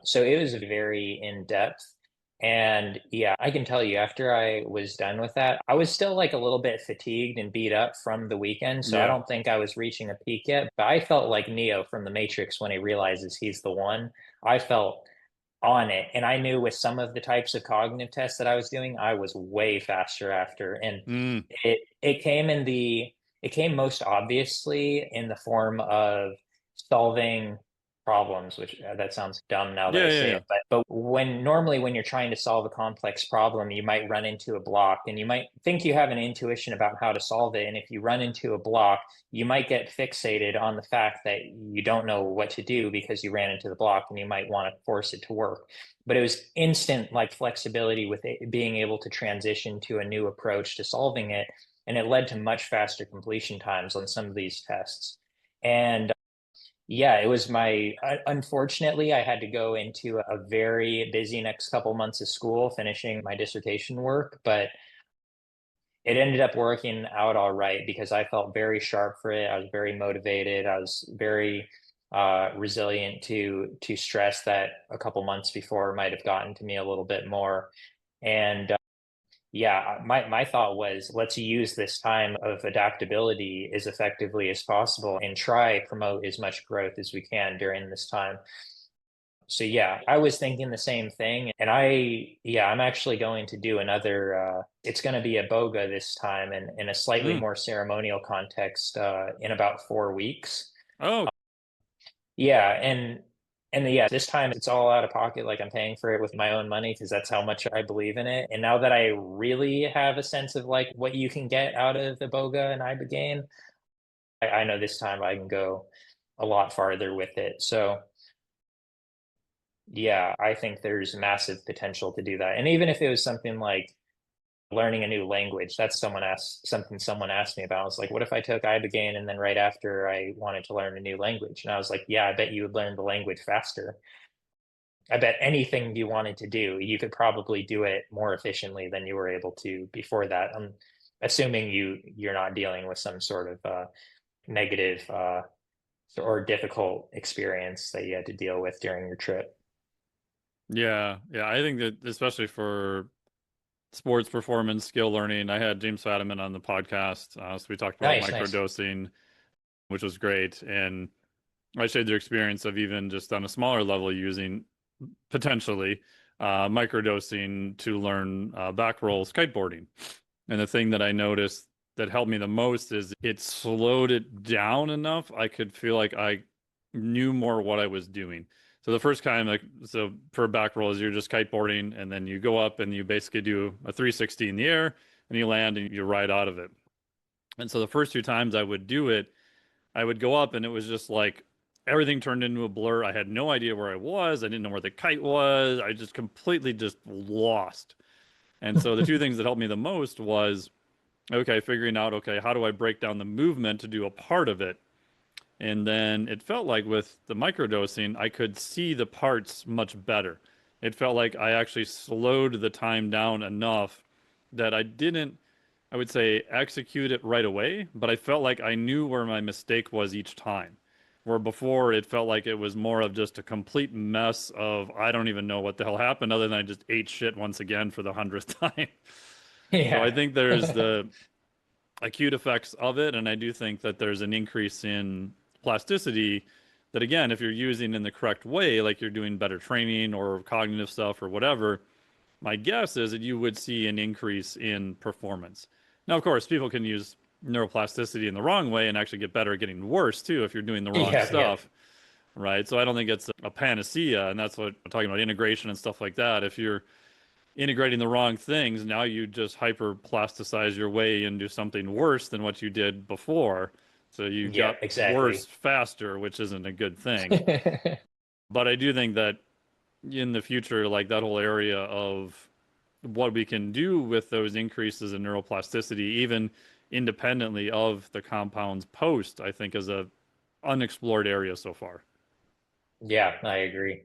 So it was very in depth. And yeah, I can tell you, after I was done with that, I was still like a little bit fatigued and beat up from the weekend. So I Yeah. don't think I was reaching a peak yet, but I felt like Neo from the Matrix when he realizes he's the one. I felt on it. And I knew with some of the types of cognitive tests that I was doing, I was way faster after. And Mm. it came in the it came most obviously in the form of solving problems, which that sounds dumb now that Yeah, I yeah, say yeah. it, but when normally when you're trying to solve a complex problem, you might run into a block and you might think you have an intuition about how to solve it. And if you run into a block, you might get fixated on the fact that you don't know what to do because you ran into the block and you might want to force it to work. But it was instant like flexibility with it, being able to transition to a new approach to solving it. And it led to much faster completion times on some of these tests. And yeah, it was unfortunately, I had to go into a very busy next couple months of school finishing my dissertation work, but it ended up working out all right because I felt very sharp for it. I was very motivated. I was very resilient to stress that a couple months before might have gotten to me a little bit more. And yeah, my thought was let's use this time of adaptability as effectively as possible and try promote as much growth as we can during this time. So yeah, I was thinking the same thing. And I'm actually going to do another, it's going to be a boga this time and in a slightly Mm. more ceremonial context in about 4 weeks. Oh, Yeah, and yeah, this time it's all out of pocket. Like I'm paying for it with my own money because that's how much I believe in it. And now that I really have a sense of like what you can get out of Iboga and Ibogaine, I know this time I can go a lot farther with it. So yeah, I think there's massive potential to do that. And even if it was something like learning a new language, that's someone asked me about. I was like, what if I took Ibogaine and then right after I wanted to learn a new language? And I was like, yeah, I bet you would learn the language faster. I bet anything you wanted to do, you could probably do it more efficiently than you were able to before that. I'm assuming you're not dealing with some sort of negative or difficult experience that you had to deal with during your trip. yeah. Yeah. I think that especially for sports performance skill learning, I had James Fadiman on the podcast. So we talked about Nice, nice. microdosing, which was great. And I shared their experience of even just on a smaller level using potentially microdosing to learn back rolls kiteboarding. And the thing that I noticed that helped me the most is it slowed it down enough I could feel like I knew more what I was doing. So the first time, like, so for back rolls, you're just kiteboarding and then you go up and you basically do a 360 in the air and you land and you ride out of it. And so the first two times I would do it, I would go up and it was just like everything turned into a blur. I had no idea where I was. I didn't know where the kite was. I just completely just lost. And so the two things that helped me the most was, okay, figuring out, okay, how do I break down the movement to do a part of it? And then it felt like with the microdosing, I could see the parts much better. It felt like I actually slowed the time down enough that I didn't, I would say, execute it right away, but I felt like I knew where my mistake was each time. Where before it felt like it was more of just a complete mess of I don't even know what the hell happened other than I just ate shit once again for the 100th time. So I Yeah. think there's the acute effects of it, and I do think that there's an increase in plasticity that, again, if you're using in the correct way, like you're doing better training or cognitive stuff or whatever, my guess is that you would see an increase in performance. Now, of course, people can use neuroplasticity in the wrong way and actually get better at getting worse too if you're doing the wrong Yeah, yeah. stuff, right? So I don't think it's a panacea, and that's what I'm talking about, integration and stuff like that. If you're integrating the wrong things, now you just hyper plasticize your way into something worse than what you did before. So you Yeah, got worse exactly. faster, which isn't a good thing. But I do think that in the future, like that whole area of what we can do with those increases in neuroplasticity, even independently of the compounds post, I think is a unexplored area so far. Yeah, I agree.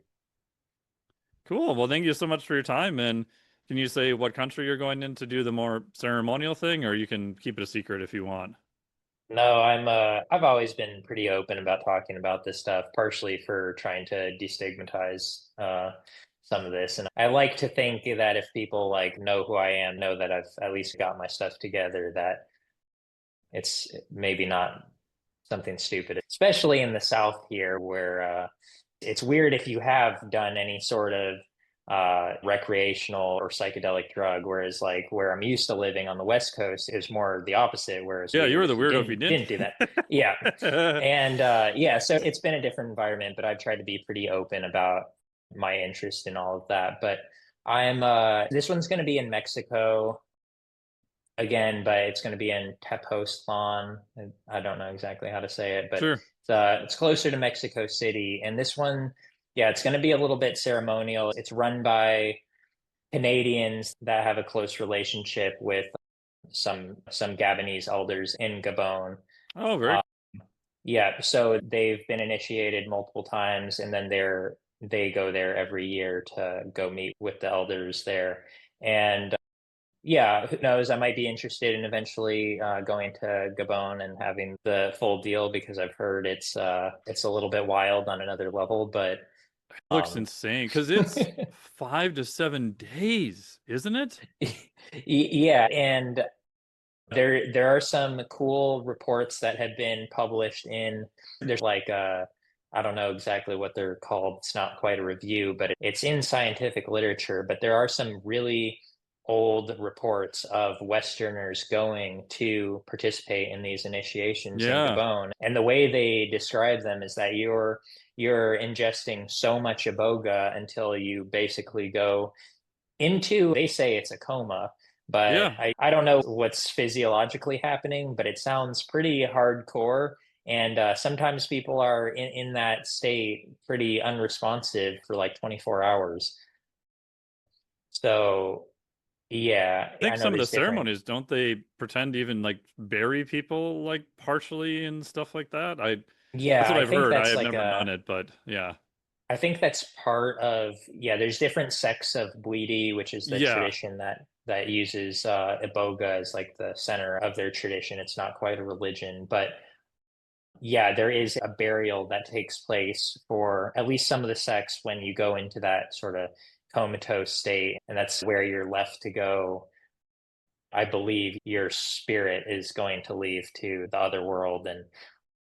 Cool. Well, thank you so much for your time. And can you say what country you're going in to do the more ceremonial thing, or you can keep it a secret if you want? No, I've always been pretty open about talking about this stuff, partially for trying to destigmatize some of this. And I like to think that if people like know who I am, know that I've at least got my stuff together, that it's maybe not something stupid, especially in the South here, where it's weird if you have done any sort of recreational or psychedelic drug, whereas like where I'm used to living on the West Coast is more the opposite, where it's Yeah, you weird were the if you weirdo if you didn't do that. Yeah. didn't. And yeah, so it's been a different environment, but I've tried to be pretty open about my interest in all of that. But I'm this one's going to be in Mexico again, but it's going to be in Tepoztlan. I don't know exactly how to say it, but Sure. it's closer to Mexico City. And this one, yeah, it's going to be a little bit ceremonial. It's run by Canadians that have a close relationship with some Gabonese elders in Gabon. Oh, very Uh, yeah, so they've been initiated multiple times, and then they go there every year to go meet with the elders there. And yeah, who knows? I might be interested in eventually going to Gabon and having the full deal because I've heard it's a little bit wild on another level, but looks um, insane because it's 5 to 7 days, isn't it? yeah, and there are some cool reports that have been published in there's like I don't know exactly what they're called. It's not quite a review, but it's in scientific literature. But there are some really old reports of Westerners going to participate in these initiations in Yeah. Gabon. And the way they describe them is that you're ingesting so much iboga until you basically go into, they say it's a coma, but Yeah. I don't know what's physiologically happening, but it sounds pretty hardcore. And sometimes people are in that state pretty unresponsive for like 24 hours. So, yeah, I think I know some of the there's different. ceremonies, don't they pretend to even like bury people like partially and stuff like that? That's Yeah, what I I've think heard. I that's have like never done a, it, but yeah. I think that's part of, yeah, there's different sects of Bwiti, which is the Yeah. tradition that uses Iboga as like the center of their tradition. It's not quite a religion, but yeah, there is a burial that takes place for at least some of the sects when you go into that sort of comatose state, and that's where you're left to go. I believe your spirit is going to leave to the other world, and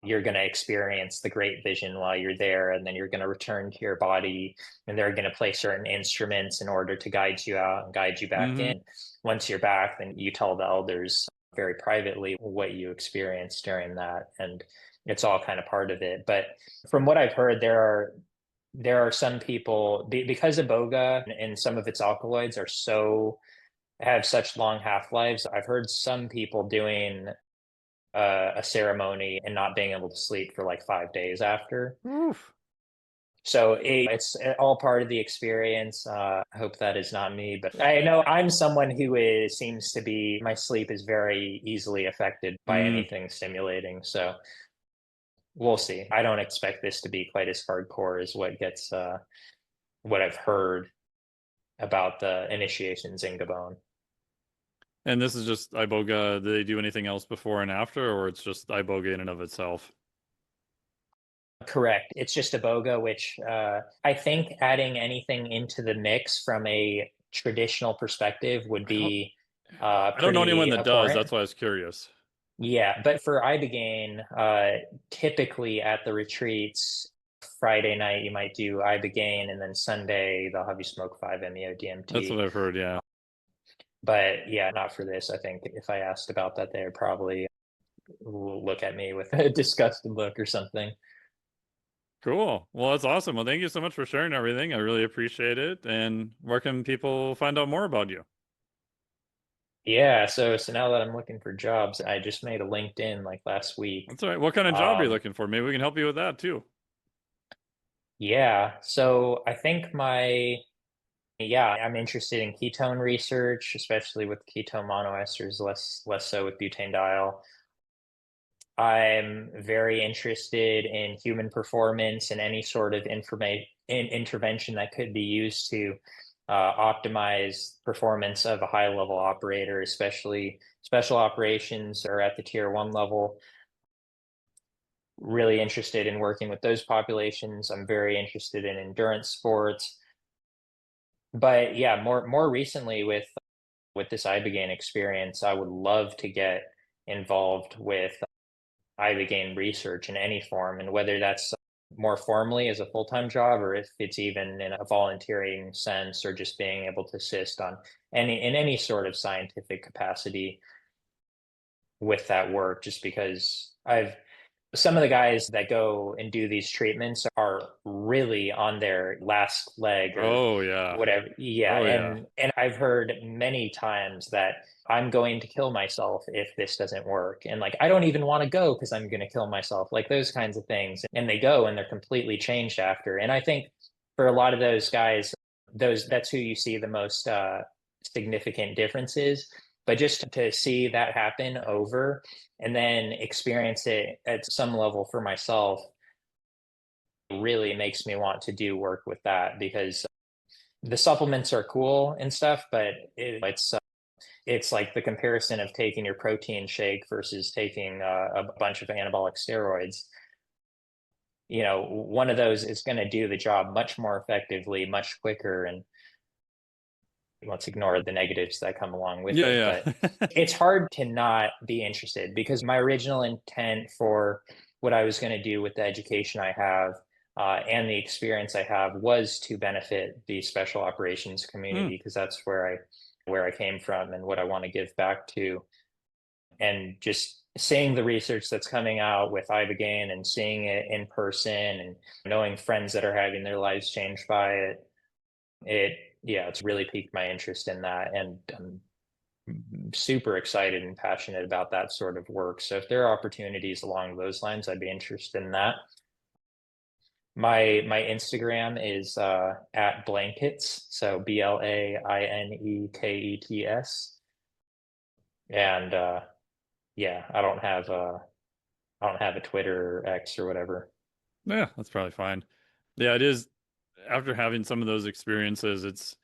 you're going to experience the great vision while you're there, and then you're going to return to your body, and they're going to play certain instruments in order to guide you out and guide you back Mm-hmm. in. Once you're back, then you tell the elders very privately what you experienced during that, and it's all kind of part of it. But from what I've heard, there are some people, because iboga and some of its alkaloids have such long half-lives. I've heard some people doing a ceremony and not being able to sleep for like 5 days after. Oof. So it's all part of the experience. I hope that is not me, but I know I'm someone seems to be, my sleep is very easily affected by Mm. anything stimulating. So we'll see. I don't expect this to be quite as hardcore as what I've heard about the initiations in Gabon. And this is just iboga. Do they do anything else before and after, or it's just iboga in and of itself? Correct. It's just iboga, which I think adding anything into the mix from a traditional perspective would I don't. be I don't know anyone pretty that does. abhorrent. That's why I was curious. Yeah, but for Ibogaine, typically at the retreats, Friday night you might do Ibogaine, and then Sunday they'll have you smoke 5-MeO That's what DMT. I've heard. Yeah. But yeah, not for this. I think if I asked about that, they would probably look at me with a disgusted look or something. Cool. Well, that's awesome. Well, thank you so much for sharing everything. I really appreciate it. And where can people find out more about you? Yeah, so now that I'm looking for jobs, I just made a LinkedIn like last week. That's all right. What kind of job are you Um, looking for? Maybe we can help you with that too. yeah, so I think yeah, I'm interested in ketone research, especially with ketone monoesters, less so with butanediol. I'm very interested in human performance and any sort of intervention that could be used to optimize performance of a high level operator, especially special operations or at the tier 1 level. Really interested in working with those populations. I'm very interested in endurance sports. But yeah, more recently with this Ibogaine experience, I would love to get involved with Ibogaine research in any form, and whether that's more formally as a full-time job or if it's even in a volunteering sense or just being able to assist on any sort of scientific capacity with that work, just because I've some of the guys that go and do these treatments are really on their last leg or Oh, yeah. whatever. Yeah, Oh, yeah. and I've heard many times that I'm going to kill myself if this doesn't work. And like I don't even want to go because I'm going to kill myself. Like those kinds of things. And they go and they're completely changed after. And I think for a lot of those guys, that's who you see the most significant differences. But just to see that happen over and then experience it at some level for myself really makes me want to do work with that, because the supplements are cool and stuff, but it's like the comparison of taking your protein shake versus taking a bunch of anabolic steroids. One of those is going to do the job much more effectively, much quicker, and let's ignore the negatives that come along with it. Yeah, But yeah. it's hard to not be interested, because my original intent for what I was going to do with the education I have and the experience I have was to benefit the special operations Hmm. community, because that's where I came from and what I want to give back to. And just seeing the research that's coming out with Ibogaine and seeing it in person and knowing friends that are having their lives changed by it, yeah, it's really piqued my interest in that, and I'm super excited and passionate about that sort of work. So if there are opportunities along those lines, I'd be interested in that. My Instagram is at Blankets, so Blainekets, and yeah, I don't have a Twitter or X or whatever. Yeah, that's probably fine. Yeah, it is. After having some of those experiences,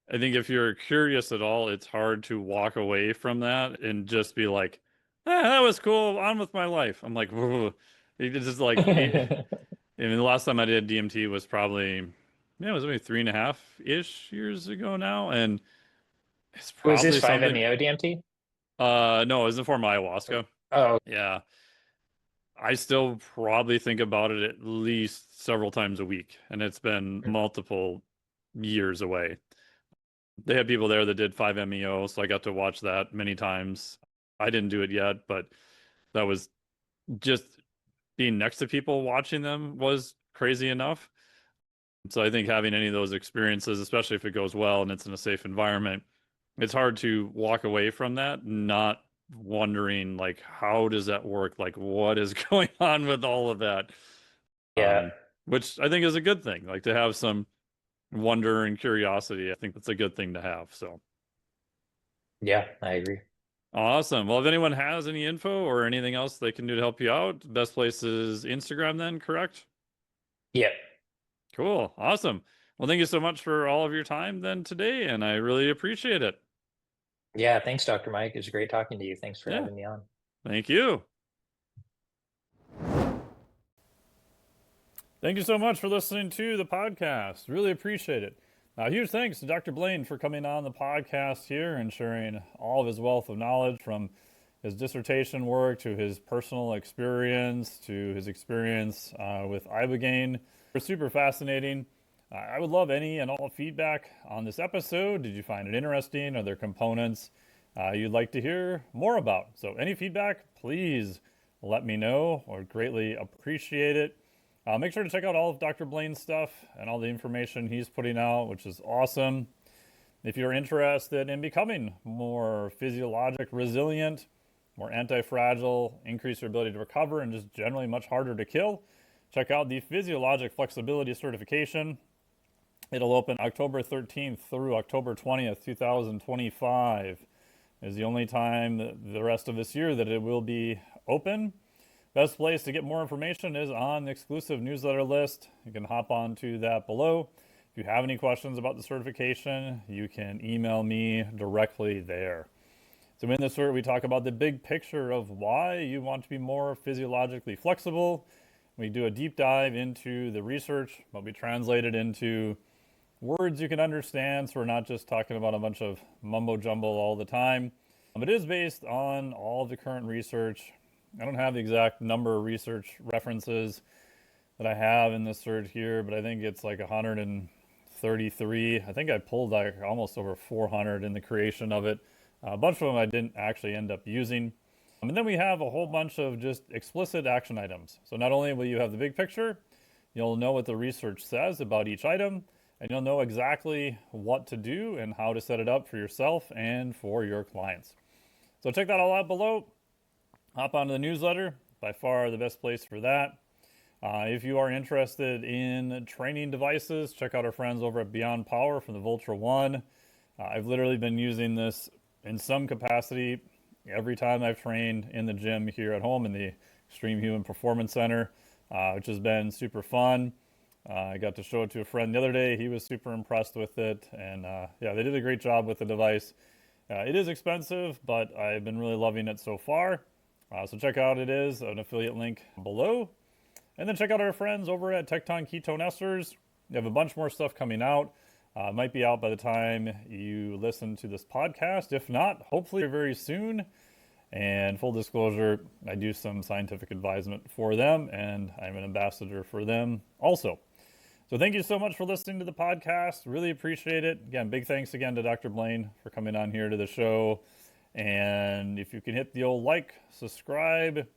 I think if you're curious at all, it's hard to walk away from that and just be like, that was cool. On with my life. I'm like, whoa. It's just like, I mean, the last time I did DMT was probably, yeah, it was maybe 3.5-ish years ago now. And it's Was this probably something, 5-MeO DMT? no, it was in the form of ayahuasca. Oh, Yeah. I still probably think about it at least several times a week, and it's been multiple years away. They had people there that did 5-MeO, so I got to watch that many times. I didn't do it yet, but that was just being next to people watching them was crazy enough. So I think having any of those experiences, especially if it goes well and it's in a safe environment, it's hard to walk away from that, not wondering like, how does that work? Like, what is going on with all of that? Yeah. Which I think is a good thing, like to have some wonder and curiosity. I think that's a good thing to have. So Yeah, I agree. awesome. Well, if anyone has any info or anything else they can do to help you out, best place is Instagram then, correct? Yeah. Cool. Awesome. Well, thank you so much for all of your time then today, and I really appreciate it. Yeah. Thanks, Dr. Mike. It was great talking to you. Thanks for Yeah. having me on. Thank you. Thank you so much for listening to the podcast. Really appreciate it. Huge thanks to Dr. Blaine for coming on the podcast here and sharing all of his wealth of knowledge, from his dissertation work to his personal experience to his experience with Ibogaine. It's super fascinating. I would love any and all feedback on this episode. Did you find it interesting? Are there components you'd like to hear more about? So any feedback, please let me know. I would greatly appreciate it. Make sure to check out all of Dr. Blaine's stuff and all the information he's putting out, which is awesome. If you're interested in becoming more physiologic resilient, more anti-fragile, increase your ability to recover, and just generally much harder to kill, check out the Physiologic Flexibility Certification. It'll open October 13th through October 20th, 2025. Is the only time the rest of this year that it will be open. Best place to get more information is on the exclusive newsletter list. You can hop on to that below. If you have any questions about the certification, you can email me directly there. So in this cert, we talk about the big picture of why you want to be more physiologically flexible. We do a deep dive into the research, but we translate it into words you can understand, so we're not just talking about a bunch of mumbo jumbo all the time. It is based on all of the current research. I don't have the exact number of research references that I have in this cert here, but I think it's like 133. I think I pulled like almost over 400 in the creation of it. A bunch of them I didn't actually end up using. And then we have a whole bunch of just explicit action items. So not only will you have the big picture, you'll know what the research says about each item, and you'll know exactly what to do and how to set it up for yourself and for your clients. So check that all out below. Hop onto the newsletter, by far the best place for that. If you are interested in training devices, check out our friends over at Beyond Power from the Vultra One. I've literally been using this in some capacity every time I've trained in the gym here at home in the Extreme Human Performance Center, which has been super fun. I got to show it to a friend the other day. He was super impressed with it, and yeah, they did a great job with the device. It is expensive, but I've been really loving it so far. So check out, it is an affiliate link below. And then check out our friends over at Ketone, Esters. They have a bunch more stuff coming out. It might be out by the time you listen to this podcast. If not, hopefully very soon. And full disclosure, I do some scientific advisement for them, and I'm an ambassador for them also. So thank you so much for listening to the podcast. Really appreciate it. Again, big thanks again to Dr. Blaine for coming on here to the show. And if you can hit the old like, subscribe,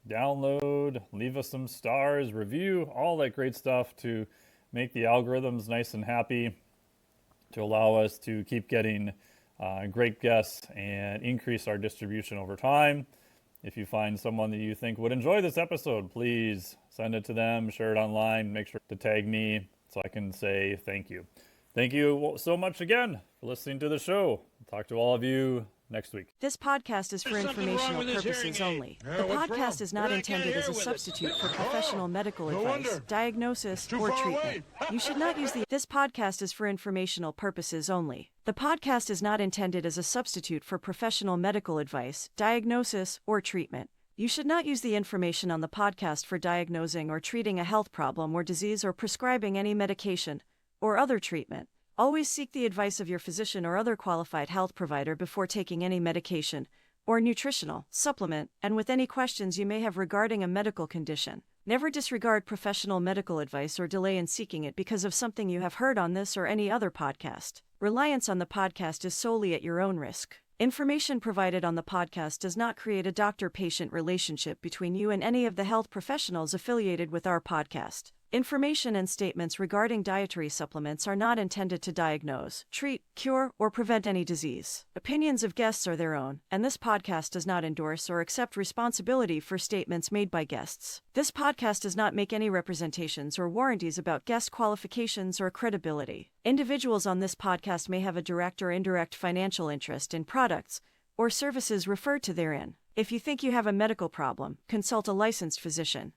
download, leave us some stars, review, all that great stuff to make the algorithms nice and happy, to allow us to keep getting great guests and increase our distribution over time. If you find someone that you think would enjoy this episode, please send it to them, share it online, make sure to tag me so I can say thank you. Thank you so much again for listening to the show. I'll talk to all of you next week. This podcast is for informational purposes only. The podcast is not intended as a substitute for professional medical advice, diagnosis, or treatment. You should not use the... This podcast is for informational purposes only. The podcast is not intended as a substitute for professional medical advice, diagnosis, or treatment. You should not use the information on the podcast for diagnosing or treating a health problem or disease or prescribing any medication or other treatment. Always seek the advice of your physician or other qualified health provider before taking any medication or nutritional supplement, and with any questions you may have regarding a medical condition. Never disregard professional medical advice or delay in seeking it because of something you have heard on this or any other podcast. Reliance on the podcast is solely at your own risk. Information provided on the podcast does not create a doctor-patient relationship between you and any of the health professionals affiliated with our podcast. Information and statements regarding dietary supplements are not intended to diagnose, treat, cure, or prevent any disease. Opinions of guests are their own, and this podcast does not endorse or accept responsibility for statements made by guests. This podcast does not make any representations or warranties about guest qualifications or credibility. Individuals on this podcast may have a direct or indirect financial interest in products or services referred to therein. If you think you have a medical problem, consult a licensed physician.